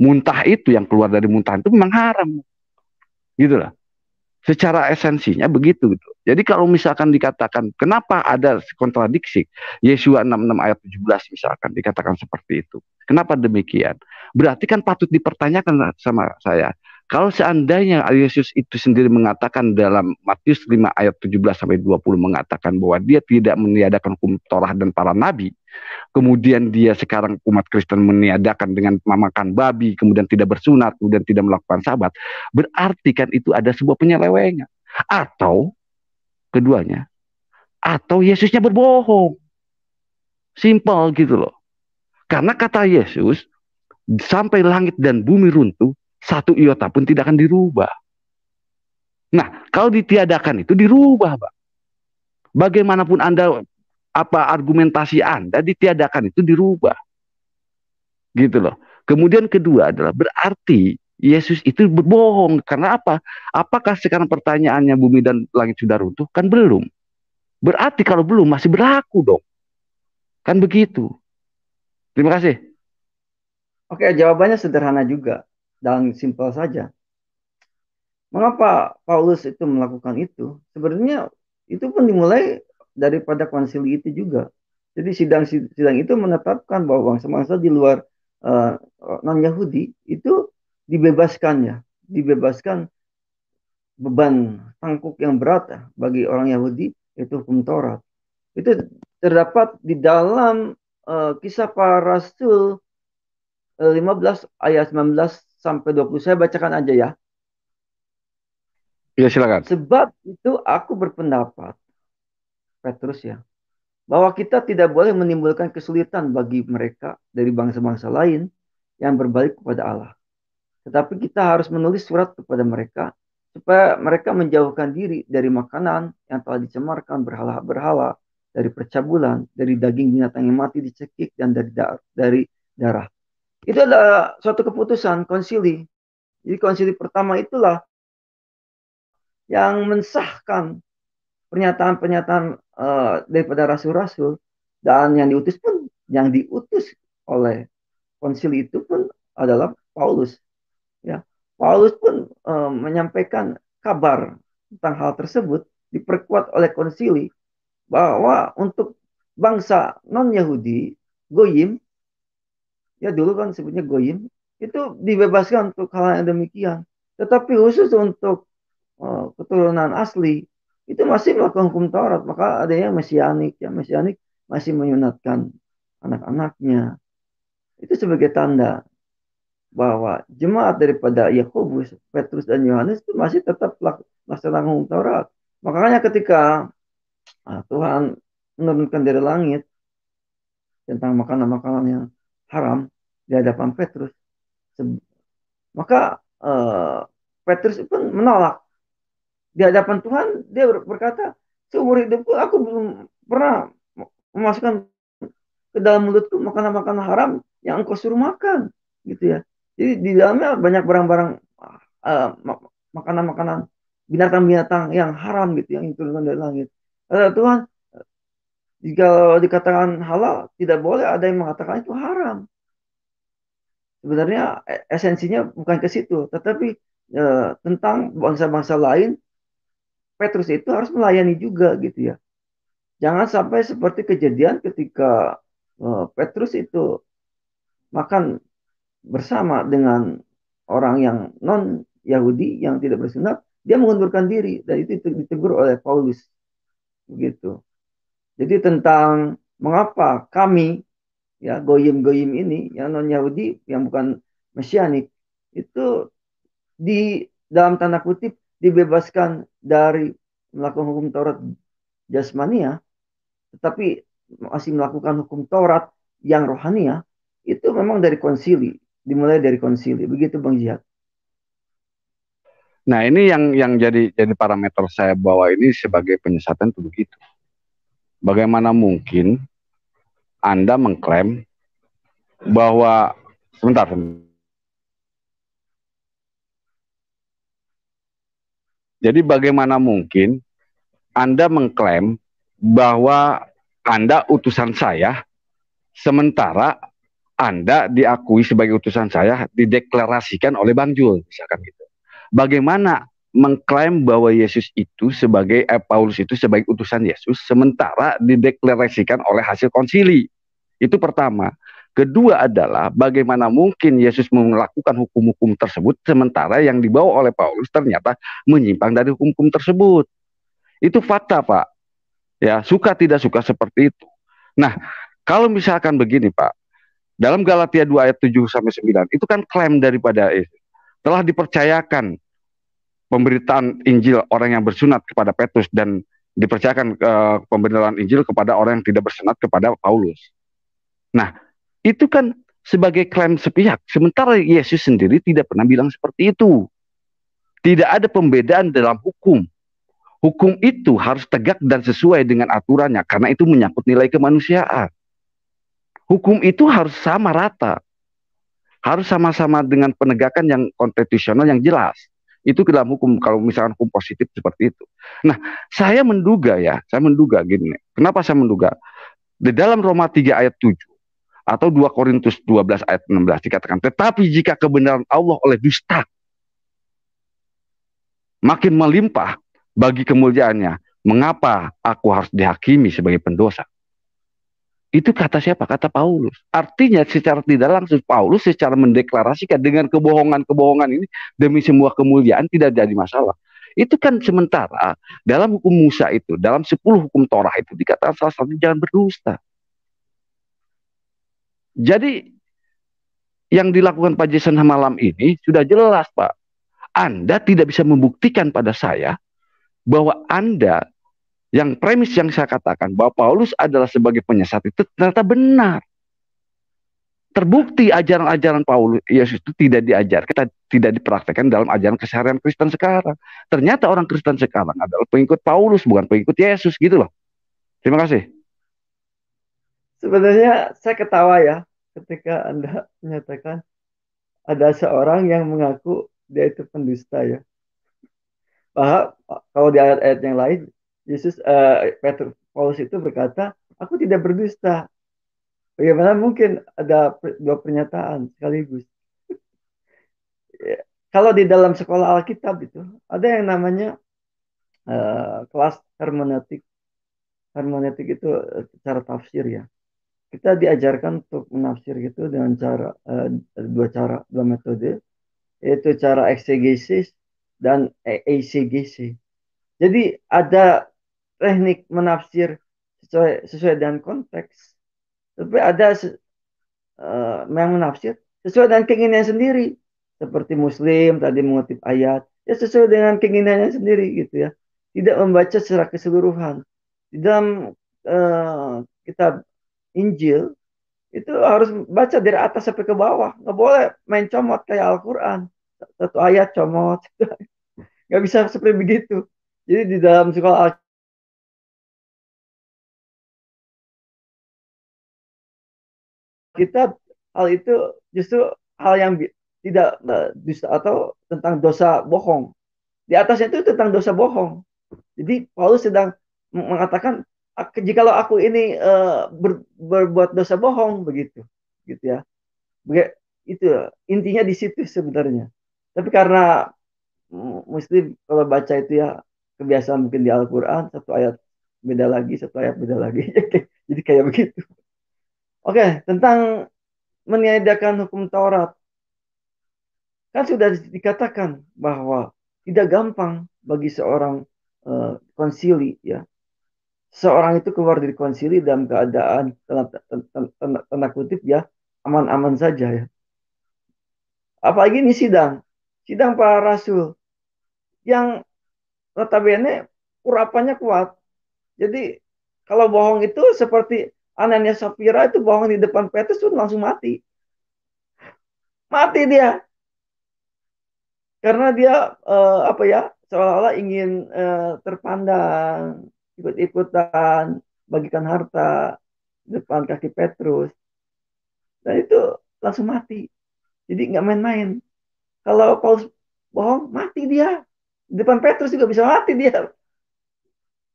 Muntah itu yang keluar dari muntahan itu memang haram. Gitu lah. Secara esensinya begitu gitu. Jadi kalau misalkan dikatakan kenapa ada kontradiksi Yesua 66 ayat 17 misalkan dikatakan seperti itu. Kenapa demikian? Berarti kan patut dipertanyakan sama saya. Kalau seandainya Yesus itu sendiri mengatakan dalam Matius 5 ayat 17 sampai 20 mengatakan bahwa dia tidak meniadakan hukum Torah dan para nabi, kemudian dia sekarang umat Kristen meniadakan dengan memakan babi, kemudian tidak bersunat, kemudian tidak melakukan sabat, berarti kan itu ada sebuah penyelewengan. Atau keduanya, atau Yesusnya berbohong. Simpel gitu loh. Karena kata Yesus, sampai langit dan bumi runtuh, satu iota pun tidak akan dirubah. Nah, kalau ditiadakan itu dirubah, Pak. Bagaimanapun Anda, apa argumentasi Anda, ditiadakan itu dirubah. Gitu loh. Kemudian kedua adalah berarti Yesus itu berbohong. Karena apa? Apakah sekarang pertanyaannya bumi dan langit sudah runtuh? Kan belum. Berarti kalau belum masih berlaku dong. Kan begitu. Terima kasih. Oke, jawabannya sederhana juga dan simpel saja. Mengapa Paulus itu melakukan itu? Sebenarnya itu pun dimulai daripada konsili itu juga. Jadi sidang itu menetapkan bahwa bangsa-bangsa di luar non-Yahudi itu dibebaskan beban tangkuk yang berat ya, bagi orang Yahudi, itu hukum Taurat. Itu terdapat di dalam Kisah Para Rasul 15 ayat 19 sampai 20. Saya bacakan aja ya. Ya, silakan. Sebab itu aku berpendapat, Petrus ya, bahwa kita tidak boleh menimbulkan kesulitan bagi mereka dari bangsa-bangsa lain yang berbalik kepada Allah. Tetapi kita harus menulis surat kepada mereka supaya mereka menjauhkan diri dari makanan yang telah dicemarkan berhala-berhala, dari percabulan, dari daging binatang yang mati dicekik, dan dari darah. Itu adalah suatu keputusan konsili. Jadi konsili pertama itulah yang mensahkan pernyataan-pernyataan daripada rasul-rasul, dan yang diutus oleh konsili itu pun adalah Paulus. Ya, Paulus pun menyampaikan kabar tentang hal tersebut, diperkuat oleh konsili bahwa untuk bangsa non-Yahudi, Goyim, ya dulu kan sebutnya Goyim, itu dibebaskan untuk hal yang demikian. Tetapi khusus untuk keturunan asli itu masih melakukan hukum Taurat. Maka ada yang mesianik, masih menyunatkan anak-anaknya. Itu sebagai tanda bahwa jemaat daripada Yakobus, Petrus dan Yohanes itu masih tetap melaksanakan hukum Taurat. Makanya ketika Tuhan menurunkan dari langit tentang makanan-makanan yang haram di hadapan Petrus, maka Petrus pun menolak. Di hadapan Tuhan dia berkata, seumur hidupku aku belum pernah memasukkan ke dalam mulutku makanan-makanan haram yang engkau suruh makan, gitu ya. Jadi di dalamnya banyak barang-barang makanan-makanan binatang-binatang yang haram gitu, yang diturunkan dari langit. Tuhan, jika dikatakan halal, tidak boleh ada yang mengatakan itu haram. Sebenarnya esensinya bukan ke situ, tetapi tentang bangsa-bangsa lain, Petrus itu harus melayani juga gitu ya. Jangan sampai seperti kejadian ketika Petrus itu makan bersama dengan orang yang non Yahudi yang tidak bersunat, dia mengundurkan diri, dan itu ditegur oleh Paulus. Begitu. Jadi tentang mengapa kami, ya, goyim-goyim ini yang non Yahudi yang bukan mesianik itu di dalam tanda kutip dibebaskan dari melakukan hukum Taurat jasmania, tetapi masih melakukan hukum Taurat yang rohania, itu memang dari konsili, dimulai dari konsili. Begitu Bang Jihad. Nah, ini yang jadi parameter saya bahwa ini sebagai penyesatan itu begitu. Bagaimana mungkin Anda mengklaim bahwa sebentar. Jadi bagaimana mungkin Anda mengklaim bahwa Anda utusan saya, sementara Anda diakui sebagai utusan saya, dideklarasikan oleh Bang Jul, misalkan gitu. Bagaimana mengklaim bahwa Yesus itu sebagai Paulus itu sebagai utusan Yesus, sementara dideklarasikan oleh hasil konsili? Itu pertama. Kedua adalah bagaimana mungkin Yesus melakukan hukum-hukum tersebut sementara yang dibawa oleh Paulus ternyata menyimpang dari hukum-hukum tersebut. Itu fakta, Pak. Ya, suka tidak suka seperti itu. Nah, kalau misalkan begini, Pak, dalam Galatia 2 ayat 7 sampai 9 itu kan klaim daripada telah dipercayakan pemberitaan Injil orang yang bersunat kepada Petrus dan dipercayakan pemberitaan Injil kepada orang yang tidak bersunat kepada Paulus. Nah, itu kan sebagai klaim sepihak. Sementara Yesus sendiri tidak pernah bilang seperti itu. Tidak ada pembedaan dalam hukum. Hukum itu harus tegak dan sesuai dengan aturannya, karena itu menyangkut nilai kemanusiaan. Hukum itu harus sama rata. Harus sama-sama dengan penegakan yang konstitusional yang jelas. Itu ke dalam hukum, kalau misalkan hukum positif seperti itu. Nah, saya menduga gini. Kenapa saya menduga? Di dalam Roma 3 ayat 7 atau 2 Korintus 12 ayat 16 dikatakan, tetapi jika kebenaran Allah oleh dusta makin melimpah bagi kemuliaannya, mengapa aku harus dihakimi sebagai pendosa? Itu kata siapa? Kata Paulus. Artinya secara tidak langsung Paulus secara mendeklarasikan dengan kebohongan-kebohongan ini demi semua kemuliaan tidak jadi masalah. Itu kan sementara dalam hukum Musa itu, dalam 10 hukum Torah itu dikatakan salah satu jangan berdusta. Jadi yang dilakukan Pak Jason malam ini sudah jelas, Pak. Anda tidak bisa membuktikan pada saya bahwa Anda yang premis yang saya katakan bahwa Paulus adalah sebagai penyesat itu ternyata benar. Terbukti ajaran-ajaran Paulus Yesus itu tidak tidak dipraktekkan dalam ajaran keseharian Kristen sekarang. Ternyata orang Kristen sekarang adalah pengikut Paulus, bukan pengikut Yesus, gitu loh. Terima kasih. Sebenarnya saya ketawa ya ketika Anda menyatakan ada seorang yang mengaku dia itu pendusta ya. Bahwa kalau di ayat-ayat yang lain Yesus Paulus itu berkata, aku tidak berdusta. Bagaimana mungkin ada dua pernyataan sekaligus? Kalau di dalam sekolah Alkitab itu ada yang namanya kelas hermeneutik. Hermeneutik itu cara tafsir ya. Kita diajarkan untuk menafsir itu dengan dua metode, yaitu cara eksegesis dan eisegesis. Jadi ada teknik menafsir sesuai dengan konteks, tapi ada yang menafsir sesuai dengan keinginannya sendiri. Seperti Muslim tadi mengutip ayat, ya sesuai dengan keinginannya sendiri gitu ya. Tidak membaca secara keseluruhan. Di dalam kitab Injil itu harus baca dari atas sampai ke bawah. Nggak boleh main comot kayak Al-Quran. Satu ayat comot. Nggak bisa seperti begitu. Jadi di dalam sekolah kita hal itu justru hal yang tidak dusta atau tentang dosa bohong. Di atasnya itu tentang dosa bohong. Jadi Paulus sedang mengatakan jikalau aku ini berbuat dosa bohong begitu, gitu ya. Itu intinya di situ sebenarnya. Tapi karena Muslim kalau baca itu ya kebiasaan mungkin di Al-Quran satu ayat beda lagi, satu ayat beda lagi. Jadi kayak begitu. Oke, tentang meniadakan hukum Taurat. Kan sudah dikatakan bahwa tidak gampang bagi seorang konsili ya. Seorang itu keluar dari konsili dalam keadaan tanda kutip ya aman-aman saja ya. Apalagi ini sidang para rasul yang notabene urapannya kuat. Jadi kalau bohong itu seperti Anania Safira itu bohong di depan Petrus itu langsung mati. Mati dia. Karena dia apa ya seolah-olah ingin terpandang, ikut-ikutan, bagikan harta depan kaki Petrus. Dan itu langsung mati. Jadi nggak main-main. Kalau Paulus bohong, mati dia. Di depan Petrus juga bisa mati dia.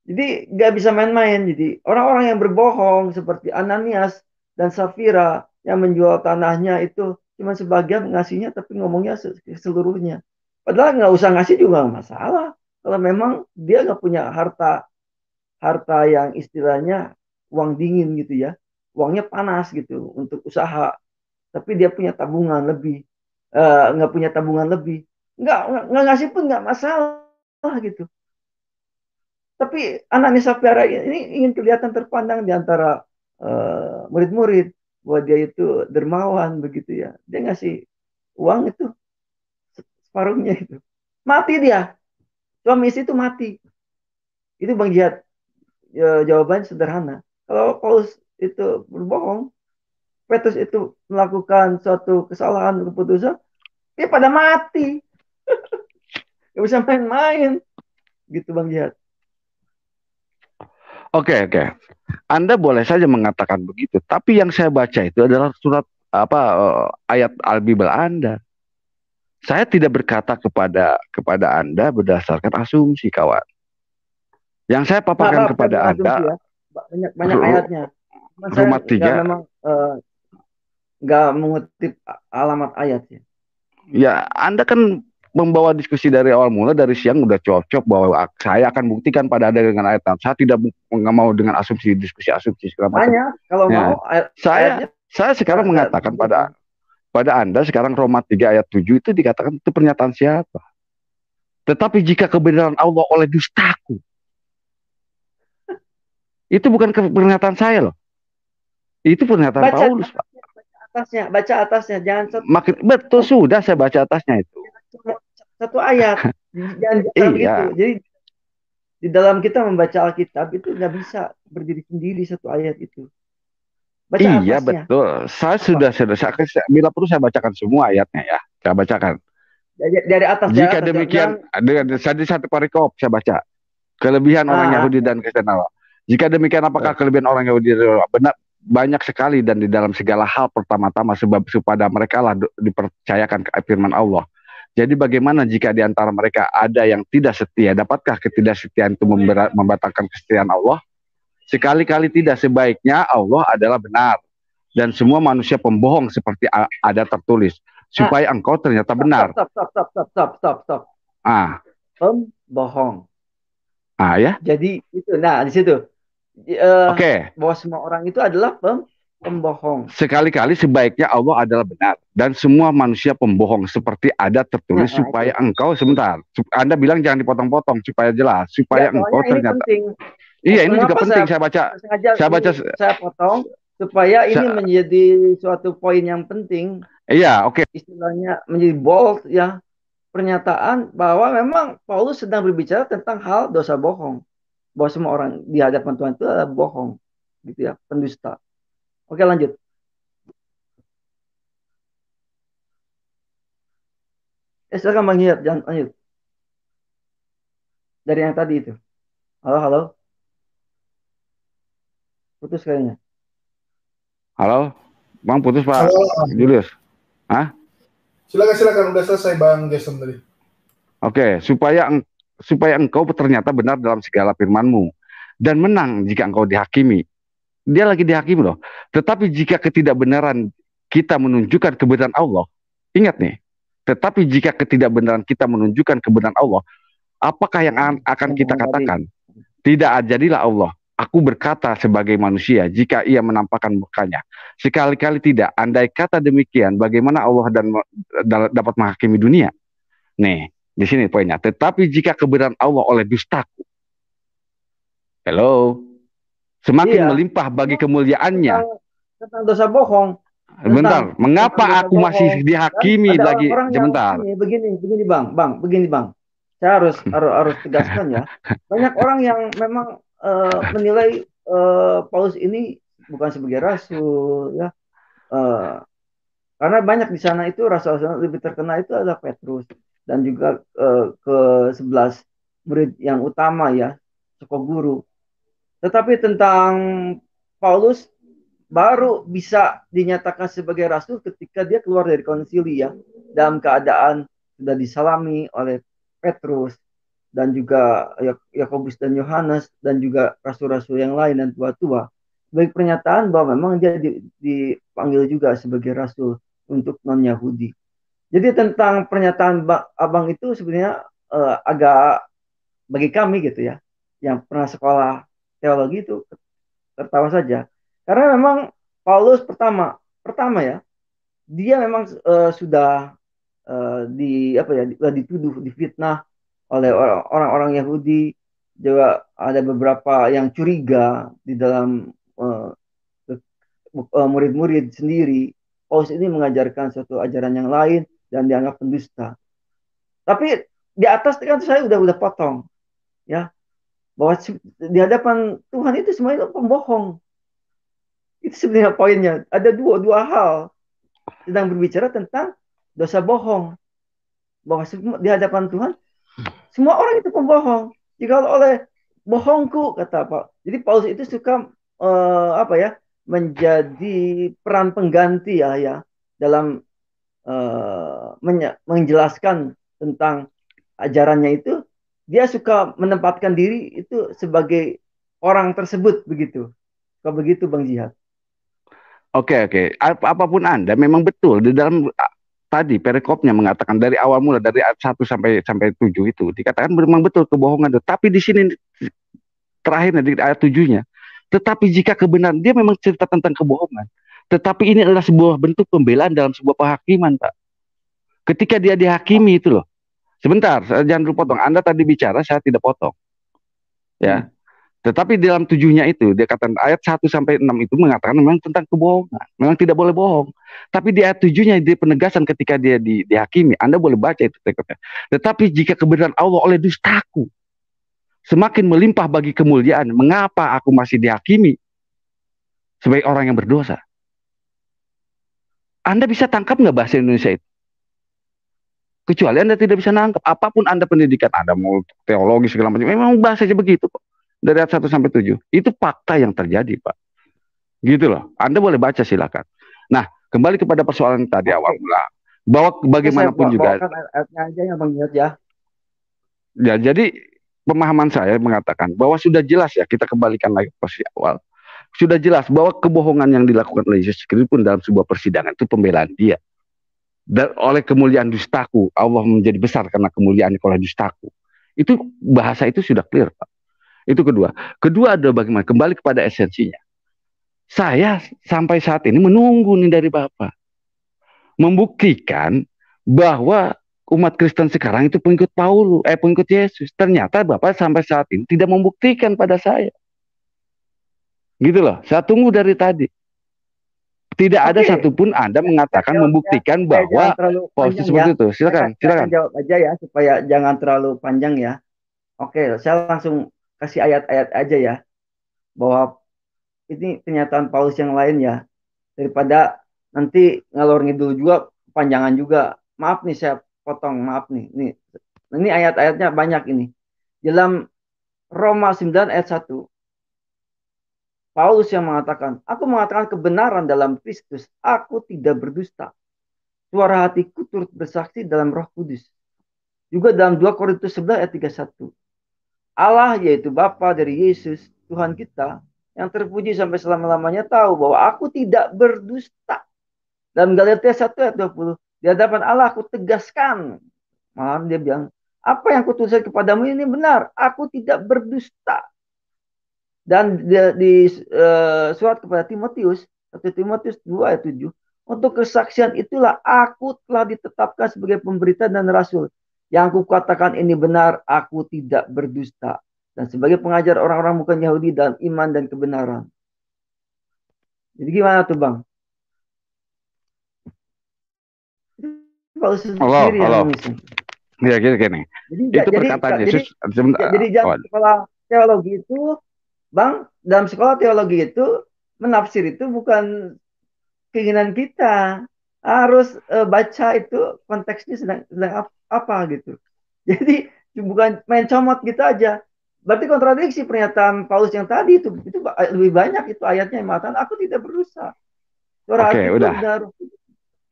Jadi nggak bisa main-main. Jadi orang-orang yang berbohong seperti Ananias dan Safira yang menjual tanahnya itu cuma sebagian ngasihnya tapi ngomongnya seluruhnya. Padahal nggak usah ngasih juga nggak masalah. Kalau memang dia nggak punya harta yang istilahnya uang dingin gitu ya. Uangnya panas gitu untuk usaha. Tapi dia punya tabungan lebih. Nggak punya tabungan lebih. Nggak ngasih pun nggak masalah gitu. Tapi Ananias Safira ini ingin kelihatan terpandang di antara murid-murid bahwa dia itu dermawan begitu ya. Dia ngasih uang itu separuhnya itu. Mati dia. Suami istri itu mati. Itu Bang Jihad. Jawabannya sederhana. Kalau Paulus itu berbohong, Petrus itu melakukan suatu kesalahan keputusan, dia pada mati. Gak bisa main-main. Gitu Bang Jihad. Oke, oke. Anda boleh saja mengatakan begitu, tapi yang saya baca itu adalah surat ayat Al-Bible Anda. Saya tidak berkata kepada Anda berdasarkan asumsi, kawan. Yang saya paparkan kepada Anda ya. Banyak ayatnya. Cuman saya rumah tiga. Nggak mengutip alamat ayat ya. Ya, Anda kan membawa diskusi dari awal mula, dari siang udah cocok bahwa saya akan buktikan pada Anda dengan ayat. Saya tidak mau dengan asumsi, diskusi asumsi segala macam. Kalau ya. mau saya sekarang mengatakan pada Anda sekarang Roma 3 ayat 7 itu dikatakan itu pernyataan siapa? Tetapi jika kebenaran Allah oleh dustaku, itu bukan pernyataan saya loh. Itu pernyataan Paulus, Pak. Baca atasnya, jangan betul sudah saya baca atasnya itu. Satu ayat, jangan gitu. Jadi di dalam kita membaca Alkitab itu nggak bisa berdiri sendiri satu ayat itu. Baca atasnya. Betul. Saya sudah bila perlu saya bacakan semua ayatnya ya. Saya bacakan. Dari atas. Jika demikian, ada satu parikop saya baca. Kelebihan orang Yahudi dan Kristen Allah. Jika demikian, apakah kelebihan orang Yahudi benar? Banyak sekali, dan di dalam segala hal pertama-tama sebab kepada mereka lah dipercayakan firman Allah. Jadi bagaimana jika di antara mereka ada yang tidak setia? Dapatkah ketidaksetiaan itu membatalkan kesetiaan Allah? Sekali-kali tidak. Sebaiknya Allah adalah benar dan semua manusia pembohong seperti ada tertulis, supaya engkau ternyata benar. Stop. Pembohong. Ya. Jadi itu, di situ. Oke. Bahwa semua orang itu adalah pembohong. Sekali-kali sebaiknya Allah adalah benar dan semua manusia pembohong seperti ada tertulis, supaya engkau sebentar. Anda bilang jangan dipotong-potong supaya jelas, supaya engkau ternyata. Iya, ini juga penting saya baca. Saya potong supaya ini menjadi suatu poin yang penting. Iya, oke. Istilahnya menjadi bold ya. Pernyataan bahwa memang Paulus sedang berbicara tentang hal dosa bohong. Bahwa semua orang di hadapan Tuhan itu adalah bohong. Gitu ya, pendusta. Oke, lanjut. Silakan Bang Hiyat, jangan lanjut. Dari yang tadi itu. Halo. Putus kayaknya. Halo, Bang, putus Pak. Halo. Julius. Silakan, udah selesai Bang Jason tadi. Oke, supaya engkau ternyata benar dalam segala firman-Mu dan menang jika engkau dihakimi. Dia lagi dihakimi loh. Tetapi jika ketidakbenaran kita menunjukkan kebenaran Allah, ingat nih, tetapi jika ketidakbenaran kita menunjukkan kebenaran Allah, apakah yang akan kita katakan? Tidak, jadilah Allah. Aku berkata sebagai manusia jika ia menampakkan mukanya. Sekali-kali tidak. Andai kata demikian, bagaimana Allah dapat menghakimi dunia? Nih, di sini poinnya. Tetapi jika kebenaran Allah oleh dustaku, semakin melimpah bagi kemuliaannya. Tentang dosa bohong. Bentar, mengapa aku masih dihakimi lagi? Sebentar. Begini Bang. Saya harus tegaskan ya. Banyak orang yang memang menilai Paulus ini bukan sebagai rasul ya. Karena banyak di sana itu rasul-rasul lebih terkenal itu adalah Petrus dan juga ke-11 murid yang utama ya, tokoh guru. Tetapi tentang Paulus baru bisa dinyatakan sebagai rasul ketika dia keluar dari konsili ya, dalam keadaan sudah disalami oleh Petrus dan juga Yakobus dan Yohanes dan juga rasul-rasul yang lain dan tua-tua. Sebagai pernyataan bahwa memang dia dipanggil juga sebagai rasul untuk non-Yahudi. Jadi tentang pernyataan Abang itu sebenarnya agak bagi kami gitu ya, yang pernah sekolah teologi itu tertawa saja. Karena memang Paulus pertama ya, dia memang sudah dituduh, difitnah oleh orang-orang Yahudi. Juga ada beberapa yang curiga di dalam murid-murid sendiri. Paulus ini mengajarkan suatu ajaran yang lain dan dianggap pendusta. Tapi di atas kan saya udah potong ya, bahwa di hadapan Tuhan itu semuanya pembohong Itu sebenarnya poinnya. Ada dua hal sedang berbicara tentang dosa bohong, bahwa di hadapan Tuhan semua orang itu pembohong. Jika oleh bohongku, kata Pak. Jadi Paulus itu suka apa ya, menjadi peran pengganti ya dalam menjelaskan tentang ajarannya itu. Dia suka menempatkan diri itu sebagai orang tersebut begitu. Kalau begitu Bang Jihad. Oke. Apapun Anda memang betul di dalam tadi perikopnya mengatakan dari awal mula dari ayat 1 sampai 7 itu dikatakan memang betul kebohongan itu. Tapi di sini terakhirnya di ayat 7-nya, tetapi jika kebenaran, dia memang cerita tentang kebohongan. Tetapi ini adalah sebuah bentuk pembelaan dalam sebuah penghakiman, Pak. Ketika dia dihakimi itu loh. Sebentar, jangan dulu potong. Anda tadi bicara, saya tidak potong. Ya. Tetapi dalam 7-nya itu, dia katakan ayat 1 sampai 6 itu mengatakan memang tentang kebohongan. Memang tidak boleh bohong. Tapi di ayat 7-nya, di penegasan ketika dia dihakimi, Anda boleh baca itu tekotnya. Tetapi jika kebenaran Allah oleh dustaku semakin melimpah bagi kemuliaan, mengapa aku masih dihakimi sebagai orang yang berdosa? Anda bisa tangkap nggak bahasa Indonesia itu? Kecuali Anda tidak bisa nangkap. Apapun Anda pendidikan, Anda mau teologi segala macam, memang bahasanya begitu kok. Dari ayat 1 sampai 7. Itu fakta yang terjadi, Pak. Gitu loh. Anda boleh baca, silakan. Nah, kembali kepada persoalan tadi awal mula. Bahwa bagaimanapun juga. Ayatnya aja yang Bang Jihad ya. Ya, jadi pemahaman saya mengatakan bahwa sudah jelas ya, kita kembalikan lagi ke posisi awal. Sudah jelas bahwa kebohongan yang dilakukan oleh Yesus Kristus pun dalam sebuah persidangan itu pembelaan dia. Dan oleh kemuliaan dustaku, Allah menjadi besar karena kemuliaan oleh dustaku. Itu bahasa itu sudah clear, Pak. Itu kedua. Kedua adalah bagaimana kembali kepada esensinya. Saya sampai saat ini menunggu nih dari Bapak membuktikan bahwa umat Kristen sekarang itu pengikut pengikut Yesus. Ternyata Bapak sampai saat ini tidak membuktikan pada saya. Gitu loh. Saya tunggu dari tadi. Tidak ada satupun Anda mengatakan membuktikan bahwa Paulus seperti itu. Silakan. Saya jawab aja ya supaya jangan terlalu panjang ya. Oke, saya langsung kasih ayat-ayat aja ya. Bahwa ini pernyataan Paulus yang lain ya. Daripada nanti ngalor ngidul juga, panjangan juga. Maaf nih saya potong, maaf nih. Ini ayat-ayatnya banyak ini. Dalam Roma 9 ayat 1. Paulus yang mengatakan, aku mengatakan kebenaran dalam Kristus, aku tidak berdusta. Suara hatiku turut bersaksi dalam Roh Kudus. Juga dalam 2 Korintus 11 ayat 31. Allah yaitu Bapa dari Yesus, Tuhan kita, yang terpuji sampai selama-lamanya tahu bahwa aku tidak berdusta. Dalam Galatia 1 ayat 20, di hadapan Allah aku tegaskan. Malah dia bilang, apa yang kutuliskan kepadamu ini benar, aku tidak berdusta. Dan di surat kepada Timotius, 1 Timotius 2 ayat 7, untuk kesaksian itulah aku telah ditetapkan sebagai pemberita dan rasul. Yang aku katakan ini benar, aku tidak berdusta. Dan sebagai pengajar orang-orang bukan Yahudi dalam iman dan kebenaran. Jadi gimana tuh Bang? Halo. Ya gini. Itu perkataan Yesus. Jadi jangan sekolah teologi itu Bang, dalam sekolah teologi itu menafsir itu bukan keinginan kita. Harus baca itu konteksnya sedang apa gitu. Jadi bukan main comot gitu aja. Berarti kontradiksi pernyataan Paulus yang tadi itu lebih banyak itu ayatnya yang mengatakan aku tidak berusaha. Oke, udah.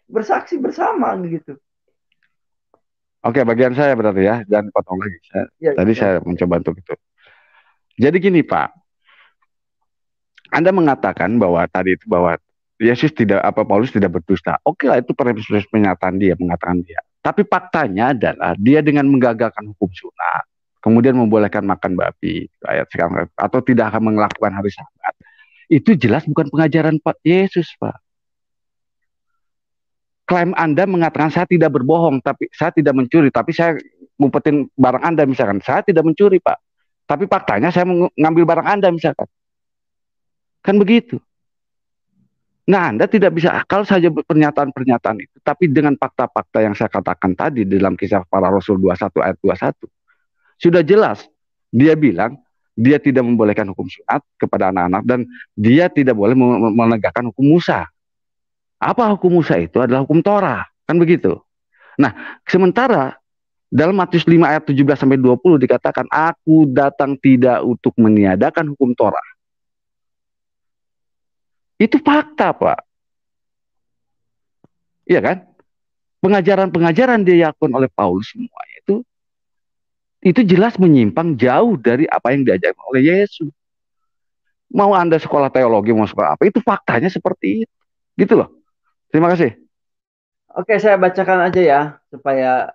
Bersaksi bersama gitu. Oke, bagian saya berarti ya, jangan potong lagi. Saya mencoba untuk itu. Jadi gini Pak, Anda mengatakan bahwa tadi itu bahwa Yesus Paulus tidak berdusta. Oke lah, itu pernyataan dia, mengatakan dia. Tapi faktanya adalah dia dengan menggagalkan hukum sunat, kemudian membolehkan makan babi, ayat sekarang, atau tidak akan melakukan hari Sabat. Itu jelas bukan pengajaran Pak Yesus, Pak. Klaim Anda mengatakan saya tidak berbohong, tapi saya tidak mencuri, tapi saya ngumpetin barang Anda misalkan. Saya tidak mencuri, Pak. Tapi faktanya saya mengambil barang Anda misalkan. Kan begitu. Nah, Anda tidak bisa akal saja pernyataan-pernyataan itu. Tapi dengan fakta-fakta yang saya katakan tadi dalam kisah para Rasul 21 ayat 21. Sudah jelas. Dia bilang, dia tidak membolehkan hukum sunat kepada anak-anak, dan dia tidak boleh menegakkan hukum Musa. Apa hukum Musa itu? Adalah hukum Torah, kan begitu. Nah, sementara dalam Matius 5 ayat 17 sampai 20 dikatakan, aku datang tidak untuk meniadakan hukum Torah. Itu fakta, Pak. Iya kan? Pengajaran-pengajaran dia dilakukan oleh Paulus semua itu jelas menyimpang jauh dari apa yang diajarkan oleh Yesus. Mau Anda sekolah teologi, mau sekolah apa, itu faktanya seperti itu. Gitu loh. Terima kasih. Oke, saya bacakan aja ya, supaya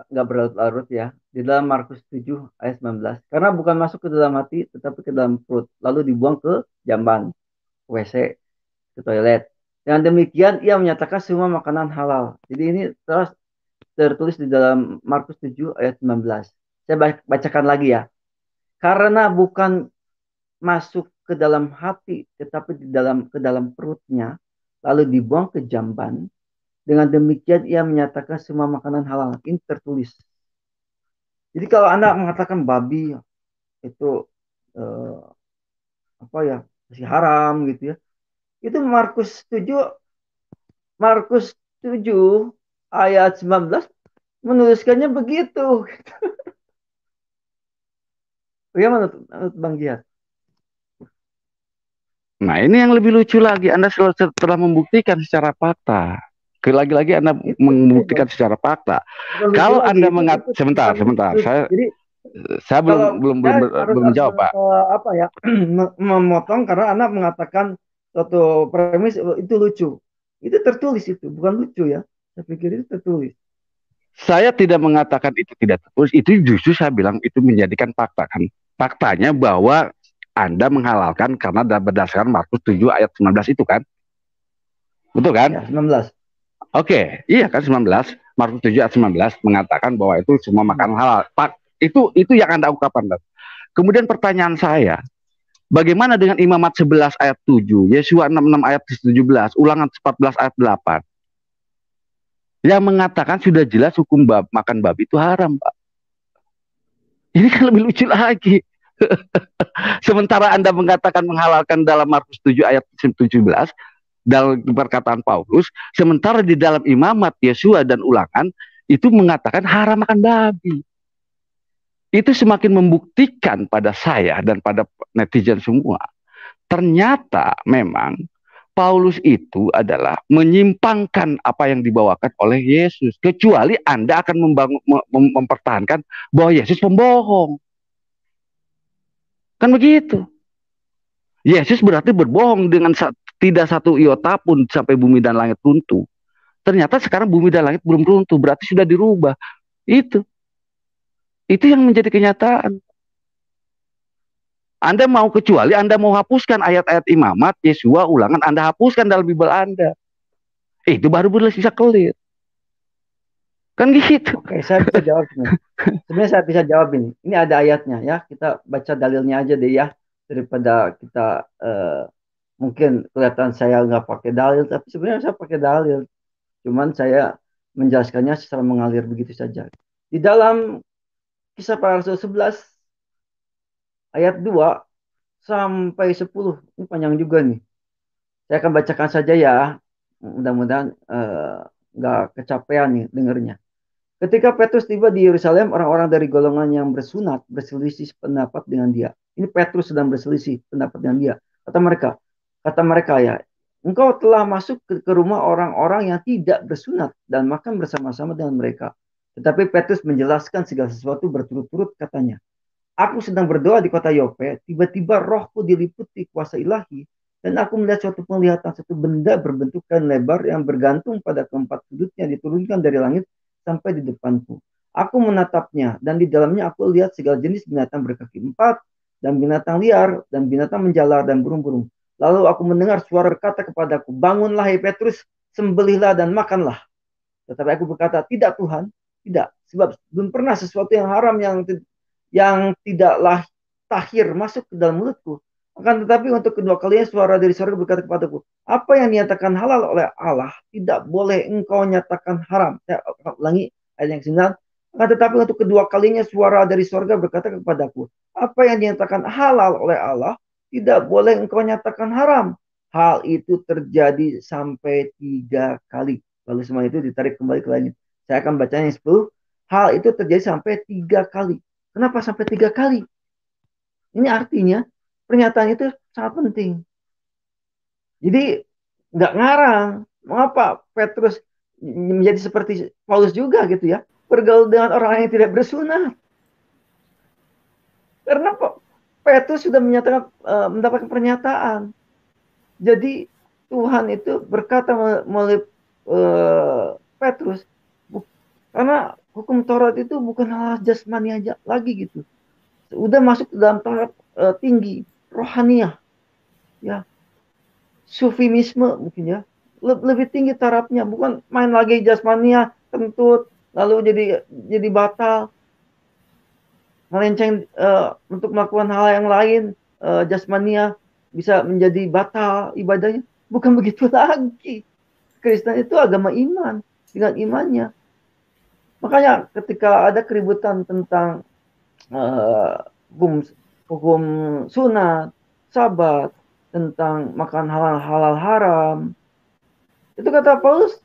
nggak berlarut-larut ya. Di dalam Markus 7 ayat 19. Karena bukan masuk ke dalam hati, tetapi ke dalam perut. Lalu dibuang ke jamban, WC, ke toilet. Dengan demikian, ia menyatakan semua makanan halal. Jadi ini terus tertulis di dalam Markus 7 ayat 19. Saya bacakan lagi ya. Karena bukan masuk ke dalam hati, tetapi ke dalam perutnya, lalu dibuang ke jamban. Dengan demikian ia menyatakan semua makanan halal. Ini tertulis. Jadi kalau Anda mengatakan babi itu apa ya, masih haram gitu ya. Itu Markus 7 ayat 19 menuliskannya begitu. Bagaimana Bang Jihad? Nah, ini yang lebih lucu lagi. Anda telah membuktikan secara fakta. Lagi-lagi Anda membuktikan secara fakta. Kalau Anda sebentar. Saya belum menjawab, Pak. Apa ya? Memotong karena Anda mengatakan suatu premis itu lucu. Itu tertulis itu, bukan lucu ya. Saya pikir itu tertulis. Saya tidak mengatakan itu tidak tertulis. Itu justru saya bilang itu menjadikan fakta kan. Faktanya bahwa Anda menghalalkan karena berdasarkan Markus 7 ayat 19 itu kan. Betul kan? Ya, 19. Oke, iya kan 19. Markus 7 ayat 19 mengatakan bahwa itu semua makanan halal. Itu yang Anda ungkapkan. Kemudian pertanyaan saya, bagaimana dengan Imamat 11 ayat 7, Yesua 66 ayat 17, Ulangan 14 ayat 8? Yang mengatakan sudah jelas hukum makan babi itu haram, Pak. Ini kan lebih lucu lagi. Sementara Anda mengatakan menghalalkan dalam Markus 7 ayat 17 dalam perkataan Paulus, sementara di dalam Imamat, Yesua dan Ulangan itu mengatakan haram makan babi. Itu semakin membuktikan pada saya dan pada netizen semua, ternyata memang Paulus itu adalah menyimpangkan apa yang dibawakan oleh Yesus. Kecuali Anda akan mempertahankan bahwa Yesus pembohong. Kan begitu. Yesus berarti berbohong dengan tidak satu iota pun sampai bumi dan langit runtuh. Ternyata sekarang bumi dan langit belum runtuh, berarti sudah dirubah. Itu yang menjadi kenyataan. Anda mau hapuskan ayat-ayat Imamat, Yesua, Ulangan, Anda hapuskan dalam Bible Anda. Itu baru bisa clear. Kan gitu. Oke, saya bisa jawab sebenarnya saya bisa jawab ini. Ini ada ayatnya ya. Kita baca dalilnya aja deh ya. Daripada kita mungkin kelihatan saya nggak pakai dalil, tapi sebenarnya saya pakai dalil. Cuman saya menjelaskannya secara mengalir begitu saja. Di dalam Kisah Para Rasul 11 ayat 2 sampai 10. Ini panjang juga nih. Saya akan bacakan saja ya. Mudah-mudahan nggak kecapean nih dengernya. Ketika Petrus tiba di Yerusalem, orang-orang dari golongan yang bersunat berselisih pendapat dengan dia. Ini Petrus sedang berselisih pendapat dengan dia. Kata mereka ya, engkau telah masuk ke rumah orang-orang yang tidak bersunat dan makan bersama-sama dengan mereka. Tetapi Petrus menjelaskan segala sesuatu berturut-turut katanya. Aku sedang berdoa di kota Yope, tiba-tiba rohku diliputi kuasa ilahi, dan aku melihat suatu penglihatan, satu benda berbentukan lebar yang bergantung pada keempat sudutnya diturunkan dari langit sampai di depanku. Aku menatapnya, dan di dalamnya aku lihat segala jenis binatang berkaki 4, dan binatang liar, dan binatang menjalar, dan burung-burung. Lalu aku mendengar suara berkata kepadaku, bangunlah hai Petrus, sembelihlah dan makanlah. Tetapi aku berkata, tidak Tuhan, tidak. Sebab belum pernah sesuatu yang haram yang tidaklah tahir masuk ke dalam mulutku. Akan tetapi untuk kedua kalinya suara dari surga berkata kepadaku, apa yang dinyatakan halal oleh Allah tidak boleh engkau nyatakan haram. Saya ulangi ayat yang 9. Akan tetapi untuk kedua kalinya suara dari surga berkata kepadaku, apa yang dinyatakan halal oleh Allah tidak boleh engkau nyatakan haram. Hal itu terjadi sampai 3 kali. Lalu semua itu ditarik kembali ke lainnya. Saya akan bacanya 10. Hal itu terjadi sampai 3 kali. Kenapa sampai 3 kali? Ini artinya pernyataan itu sangat penting. Jadi nggak ngarang. Mengapa Petrus menjadi seperti Paulus juga gitu ya? Bergaul dengan orang yang tidak bersunat. Karena Petrus sudah mendapatkan pernyataan. Jadi Tuhan itu berkata melalui Petrus, karena hukum Taurat itu bukan hal jasmani aja lagi gitu. Udah masuk ke dalam tahap tinggi, rohaniah, ya, sufimisme mungkin ya, lebih tinggi tarafnya, bukan main lagi jasmania, kentut, lalu jadi batal, melenceng untuk melakukan hal yang lain, jasmania bisa menjadi batal ibadahnya. Bukan begitu lagi. Kristen itu agama iman, dengan imannya. Makanya ketika ada keributan tentang hukum sunat, sabat, tentang makan halal haram, itu kata Paulus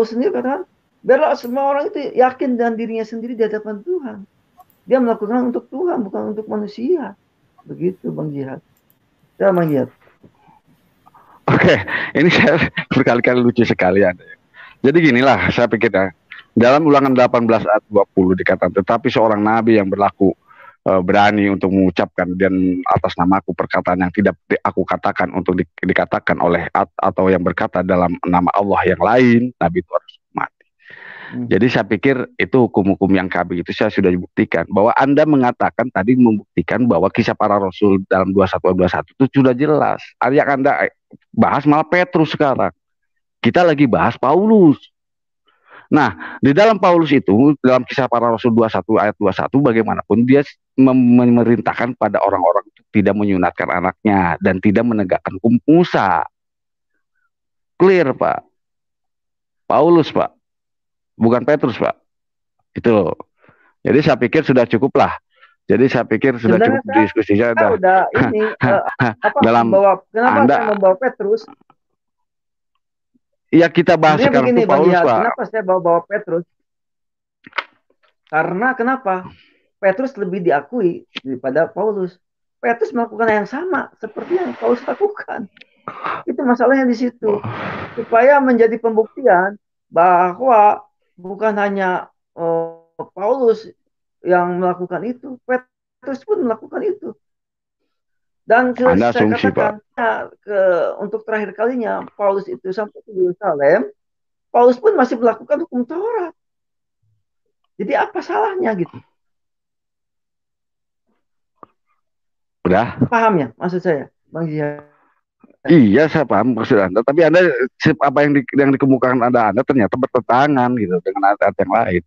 sendiri katakan, biarlah semua orang itu yakin dengan dirinya sendiri di hadapan Tuhan. Dia melakukan untuk Tuhan, bukan untuk manusia. Begitu Bang Jihad. Ya Bang Jihad. Oke, ini saya berkali-kali lucu sekali Anda. Jadi ginilah saya pikir ya. Dalam Ulangan 18 ayat 20 dikatakan, tetapi seorang nabi yang berlaku berani untuk mengucapkan dan atas namaku perkataan yang tidak aku katakan untuk dikatakan oleh atau yang berkata dalam nama Allah yang lain, nabi itu harus mati. Jadi saya pikir itu hukum-hukum yang kami itu saya sudah dibuktikan bahwa Anda mengatakan tadi membuktikan bahwa kisah para rasul dalam 21 itu sudah jelas. Yang Anda bahas malah Petrus sekarang. Kita lagi bahas Paulus. Nah, di dalam Paulus itu, dalam kisah para rasul 21 ayat 21, bagaimanapun dia memerintahkan pada orang-orang tidak menyunatkan anaknya dan tidak menegakkan hukum Musa. Clear, Pak. Paulus, Pak. Bukan Petrus, Pak. Itu. Jadi saya pikir sudah cukup lah. Jadi saya pikir sudah cukup diskusinya. Udah ini dalam kenapa Anda membawa Petrus? Ya kita bahas sekarang begini, itu Paulus, Pak. Kenapa saya bawa Petrus? Karena kenapa? Petrus lebih diakui daripada Paulus. Petrus melakukan yang sama seperti yang Paulus lakukan. Itu masalahnya di situ. Supaya menjadi pembuktian bahwa bukan hanya Paulus yang melakukan itu, Petrus pun melakukan itu. Dan Anda saya asumsi, katakan Pak. untuk terakhir kalinya Paulus itu sampai ke Yerusalem, Paulus pun masih melakukan hukum Taurat. Jadi apa salahnya gitu? Udah? Paham ya maksud saya, Bang Jihad? Iya, saya paham maksud Anda. Tapi Anda apa yang dikemukakan Anda ternyata bertentangan gitu dengan ayat yang lain.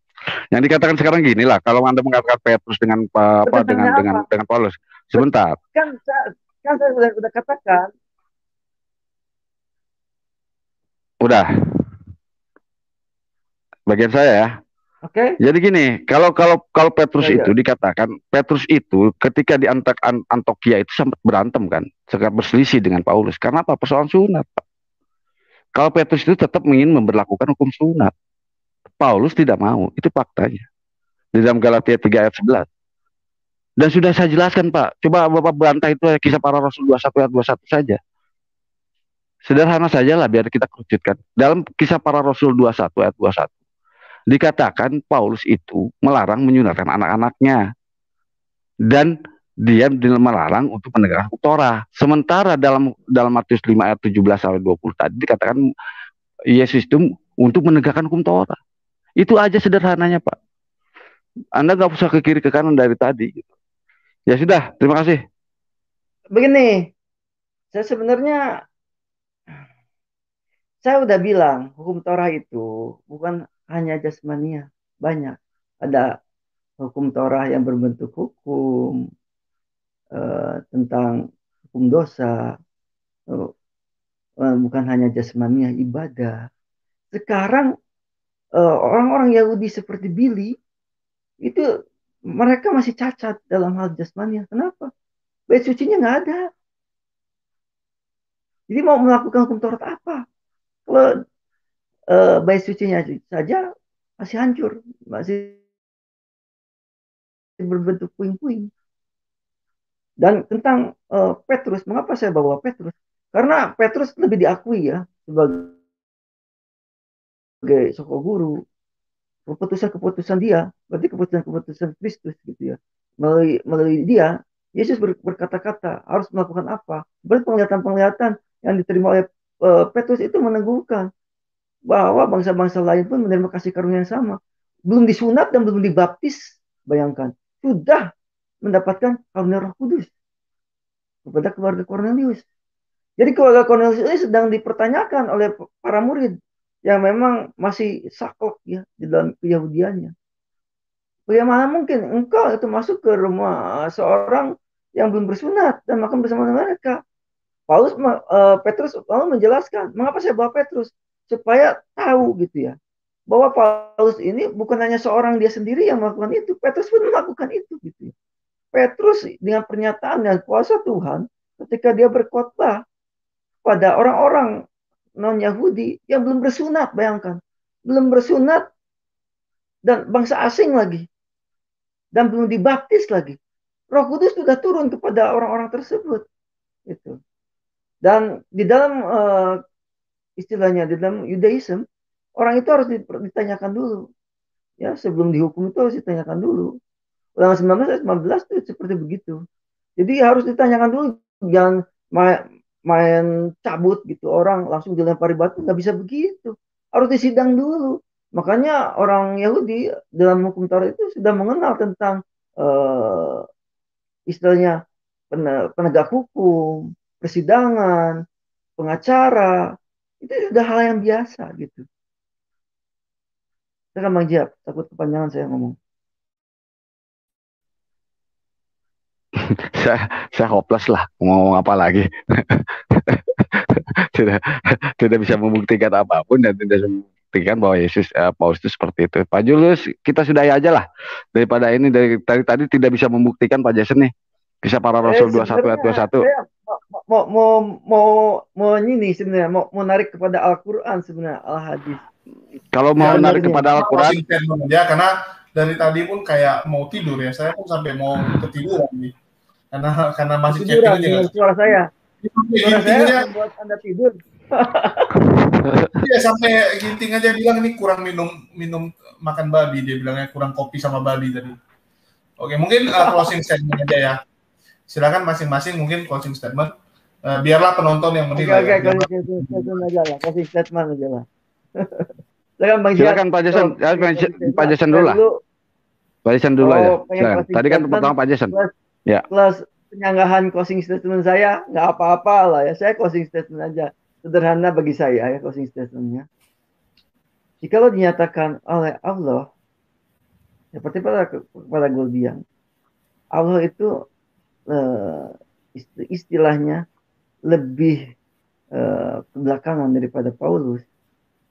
Yang dikatakan sekarang gini lah, kalau Anda mengatakan Petrus dengan dengan Paulus, sebentar. Kan saya udah katakan. Udah. Bagian saya ya. Oke. Jadi gini, kalau Petrus itu dikatakan Petrus itu ketika di Antioquia itu sempat berantem kan, sempat berselisih dengan Paulus. Karena apa? Persoalan sunat, Pak. Kalau Petrus itu tetap ingin memberlakukan hukum sunat, Paulus tidak mau. Itu faktanya. Di dalam Galatia 3 ayat 11. Dan sudah saya jelaskan, Pak. Coba Bapak bantah itu kisah para Rasul 21 ayat 21 saja. Sederhana saja lah biar kita kerucutkan. Dalam kisah para Rasul 21 ayat 21. Dikatakan Paulus itu melarang menyunatkan anak-anaknya. Dan dia melarang untuk menegakkan hukum Torah. Sementara dalam Matius 5 ayat 17 sampai 20 tadi dikatakan Yesus itu untuk menegakkan hukum Torah. Itu aja sederhananya, Pak. Anda nggak usah ke kiri ke kanan dari tadi. Ya sudah, terima kasih. Begini, saya udah bilang hukum Torah itu bukan hanya jasmania, banyak. Ada hukum Torah yang berbentuk hukum, tentang hukum dosa, bukan hanya jasmania, ibadah. Sekarang orang-orang Yahudi seperti Billy itu mereka masih cacat dalam hal jasmani. Kenapa? Bait sucinya nggak ada. Jadi mau melakukan hukum Taurat apa? Kalau bait sucinya saja masih hancur, masih berbentuk puing-puing. Dan tentang Petrus, mengapa saya bawa Petrus? Karena Petrus lebih diakui ya sebagai soko guru, keputusan-keputusan dia, berarti keputusan-keputusan Kristus gitu ya. Melalui dia, Yesus berkata-kata harus melakukan apa. Berarti penglihatan-penglihatan yang diterima oleh Petrus itu meneguhkan bahwa bangsa-bangsa lain pun menerima kasih karunia yang sama. Belum disunat dan belum dibaptis, bayangkan. Sudah mendapatkan karunia Roh Kudus kepada keluarga Cornelius. Jadi keluarga Cornelius ini sedang dipertanyakan oleh para murid yang memang masih saklek ya di dalam keyahudiannya. Bagaimana mungkin engkau itu masuk ke rumah seorang yang belum bersunat dan makan bersama mereka? Petrus lalu menjelaskan, mengapa saya bawa Petrus? Supaya tahu gitu ya, bahwa Paulus ini bukan hanya seorang dia sendiri yang melakukan itu, Petrus pun melakukan itu gitu ya. Petrus dengan pernyataan dan kuasa Tuhan, ketika dia berkhotbah pada orang-orang non-Yahudi yang belum bersunat, bayangkan. Belum bersunat dan bangsa asing lagi. Dan belum dibaptis lagi. Roh Kudus sudah turun kepada orang-orang tersebut. Itu. Dan di dalam istilahnya, di dalam Judaism, orang itu harus ditanyakan dulu. Ya, sebelum dihukum itu harus ditanyakan dulu. Ulangan 19 ayat 15 itu seperti begitu. Jadi harus ditanyakan dulu, jangan main cabut gitu, orang langsung dilempari batu, nggak bisa begitu. Harus disidang dulu. Makanya orang Yahudi dalam hukum Taurat itu sudah mengenal tentang istilahnya penegak hukum, persidangan, pengacara. Itu sudah hal yang biasa gitu. Saya Bang Jab, takut kepanjangan saya ngomong. saya hopeless lah, mau ngomong apa lagi. tidak tidak bisa membuktikan apapun dan tidak bisa membuktikan bahwa Paulus itu seperti itu. Pak Julius, kita sudahi aja lah, daripada ini dari tadi tidak bisa membuktikan Pak Jason nih kisah para Rasul 21 ayat 21. Saya mau ini sebenarnya mau narik kepada Al-Quran sebenarnya, Al-Hadis. Kalau mau narik kepada Al-Quran ya, karena dari tadi pun kayak mau tidur ya, saya pun sampai mau ketiduran nih, karena masih ketiduran dengan suara saya. Suara saya membuat Anda tidur. Iya, sampai Ginting aja bilang ini kurang minum makan babi, dia bilangnya kurang kopi sama babi tadi. Oke, mungkin closing statement aja ya. Silakan masing-masing mungkin closing statement. Biarlah penonton yang menilai. Oke, closing statement aja lah. Silakan Pak Jason, Pak Jason dulu lah. Pak Jason dulu aja. Tadi kan pertama Pak Jason. Ya. Plus penyanggahan closing statement saya nggak apa-apa lah ya. Saya closing statement aja. Sederhana bagi saya ya closing statementnya. Jikalau dinyatakan oleh Allah, seperti pada gue bilang, Allah itu istilahnya lebih belakangan daripada Paulus,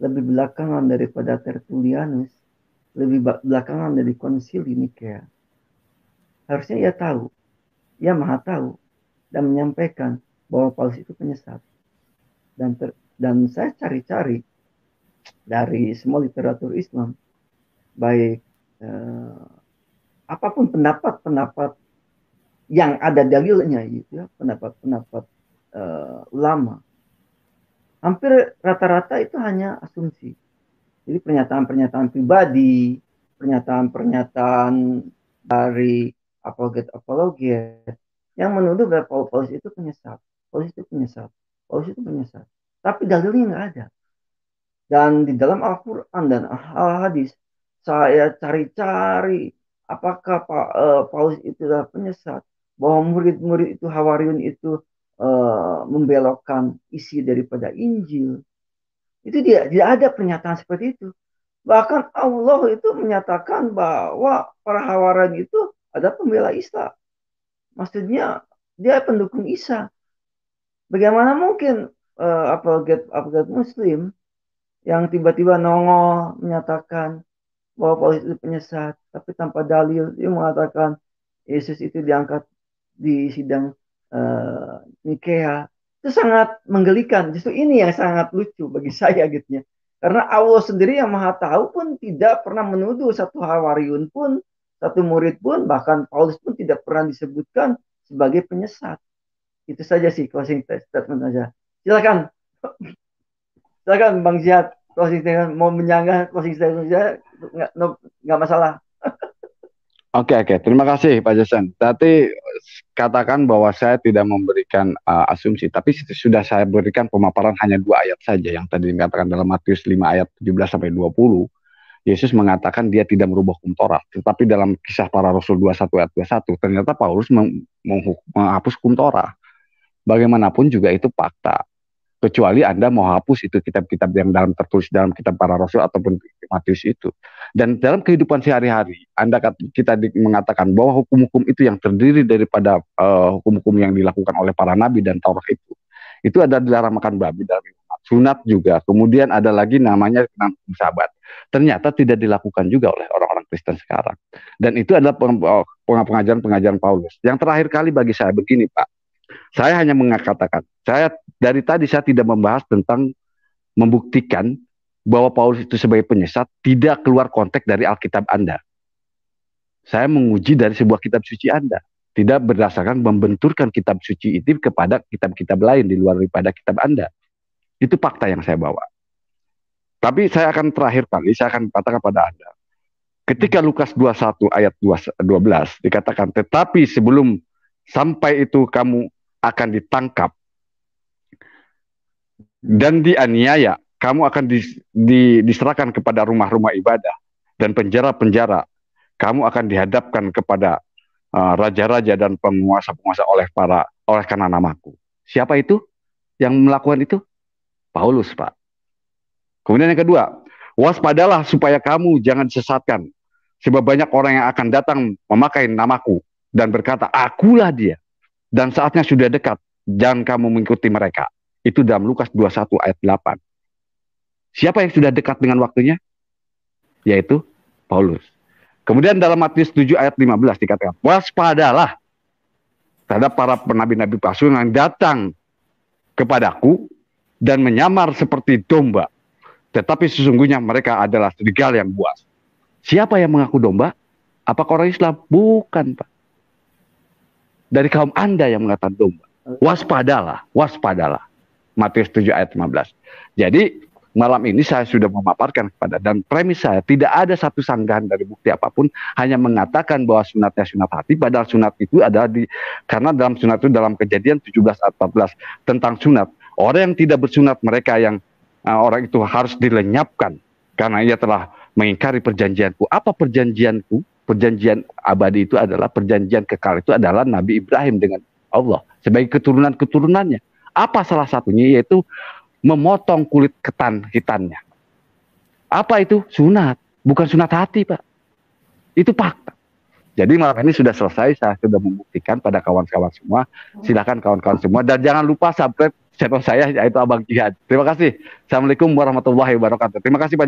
lebih belakangan daripada Tertullianus, lebih belakangan dari konsili Nikea. Harusnya ia tahu, ia maha tahu dan menyampaikan bahwa Paulus itu penyesat. Dan saya cari-cari dari semua literatur Islam, baik apapun pendapat yang ada dalilnya, gitu ya, pendapat ulama, hampir rata-rata itu hanya asumsi. Jadi pernyataan-pernyataan pribadi, pernyataan-pernyataan dari apologet yang menuduh bahwa Paulus itu penyesat. Paulus itu penyesat. Tapi dalilnya nggak ada. Dan di dalam Al-Quran dan Al-Hadis, saya cari-cari apakah Paulus itu adalah penyesat. Bahwa murid-murid itu, Hawariun itu membelokkan isi daripada Injil. Itu tidak ada pernyataan seperti itu. Bahkan Allah itu menyatakan bahwa para Hawariun itu ada pembela Isa. Maksudnya dia pendukung Isa. Bagaimana mungkin apologet Muslim yang tiba-tiba nongol menyatakan bahwa Paulus itu penyesat, tapi tanpa dalil dia mengatakan Yesus itu diangkat di sidang Nikea. Itu sangat menggelikan. Justru ini yang sangat lucu bagi saya gitu ya. Karena Allah sendiri yang maha tahu pun tidak pernah menuduh satu Hawariun pun, satu murid pun, bahkan Paulus pun tidak pernah disebutkan sebagai penyesat. Itu saja sih closing statement saja. Silakan. Silakan Bang Ziad, closing statement. Mau menyanggah closing statement saja, nggak masalah. Oke. Terima kasih Pak Jason. Tadi katakan bahwa saya tidak memberikan asumsi, tapi sudah saya berikan pemaparan hanya 2 ayat saja yang tadi dikatakan dalam Matius 5 ayat 17-20. Yesus mengatakan dia tidak merubah hukum Taurat, tetapi dalam Kisah Para Rasul 21 ayat 21 ternyata Paulus menghapus hukum Taurat. Bagaimanapun juga itu fakta. Kecuali Anda mau hapus itu kitab-kitab yang tertulis dalam kitab Para Rasul ataupun Matius itu. Dan dalam kehidupan sehari-hari, kita mengatakan bahwa hukum-hukum itu yang terdiri daripada hukum-hukum yang dilakukan oleh para nabi dan Taurat itu ada dilarang makan babi dalam sunat juga. Kemudian ada lagi namanya Sabat. Ternyata tidak dilakukan juga oleh orang-orang Kristen sekarang. Dan itu adalah pengajaran Paulus. Yang terakhir kali bagi saya begini, Pak. Saya hanya mengatakan, dari tadi saya tidak membahas tentang membuktikan bahwa Paulus itu sebagai penyesat tidak keluar konteks dari Alkitab Anda. Saya menguji dari sebuah kitab suci Anda, tidak berdasarkan membenturkan kitab suci itu kepada kitab-kitab lain di luar daripada kitab Anda. Itu fakta yang saya bawa. Tapi saya akan terakhir kali, saya akan katakan pada Anda. Ketika Lukas 21 ayat 12 dikatakan, tetapi sebelum sampai itu kamu akan ditangkap dan dianiaya, kamu akan diserahkan kepada rumah-rumah ibadah dan penjara-penjara. Kamu akan dihadapkan kepada raja-raja dan penguasa-penguasa oleh karena namaku. Siapa itu yang melakukan itu? Paulus, Pak. Kemudian yang kedua, waspadalah supaya kamu jangan disesatkan, sebab banyak orang yang akan datang memakai namaku dan berkata, akulah dia. Dan saatnya sudah dekat, jangan kamu mengikuti mereka. Itu dalam Lukas 21 ayat 8. Siapa yang sudah dekat dengan waktunya? Yaitu Paulus. Kemudian dalam Matius 7 ayat 15 dikatakan, waspadalah terhadap para nabi-nabi palsu yang datang kepadaku dan menyamar seperti domba. Tetapi sesungguhnya mereka adalah serigala yang buas. Siapa yang mengaku domba? Apakah orang Islam? Bukan, Pak. Dari kaum Anda yang mengatakan domba. Waspadalah. Matius 7 ayat 15. Jadi malam ini saya sudah memaparkan kepada, dan premis saya tidak ada satu sanggahan dari bukti apapun, hanya mengatakan bahwa sunatnya sunat hati, padahal sunat itu ada karena dalam sunat itu dalam Kejadian 17 ayat 14 tentang sunat. Orang yang tidak bersunat, mereka yang orang itu harus dilenyapkan karena ia telah mengingkari perjanjianku. Apa perjanjianku? Perjanjian abadi itu adalah perjanjian kekal, itu adalah Nabi Ibrahim dengan Allah sebagai keturunan-keturunannya. Apa salah satunya? Yaitu memotong kulit hitannya. Apa itu? Sunat. Bukan sunat hati, Pak. Itu fakta. Jadi malam ini sudah selesai, saya sudah membuktikan pada kawan-kawan semua. Silakan kawan-kawan semua, dan jangan lupa subscribe channel saya, yaitu Abang Jihad. Terima kasih. Assalamualaikum warahmatullahi wabarakatuh. Terima kasih Pak.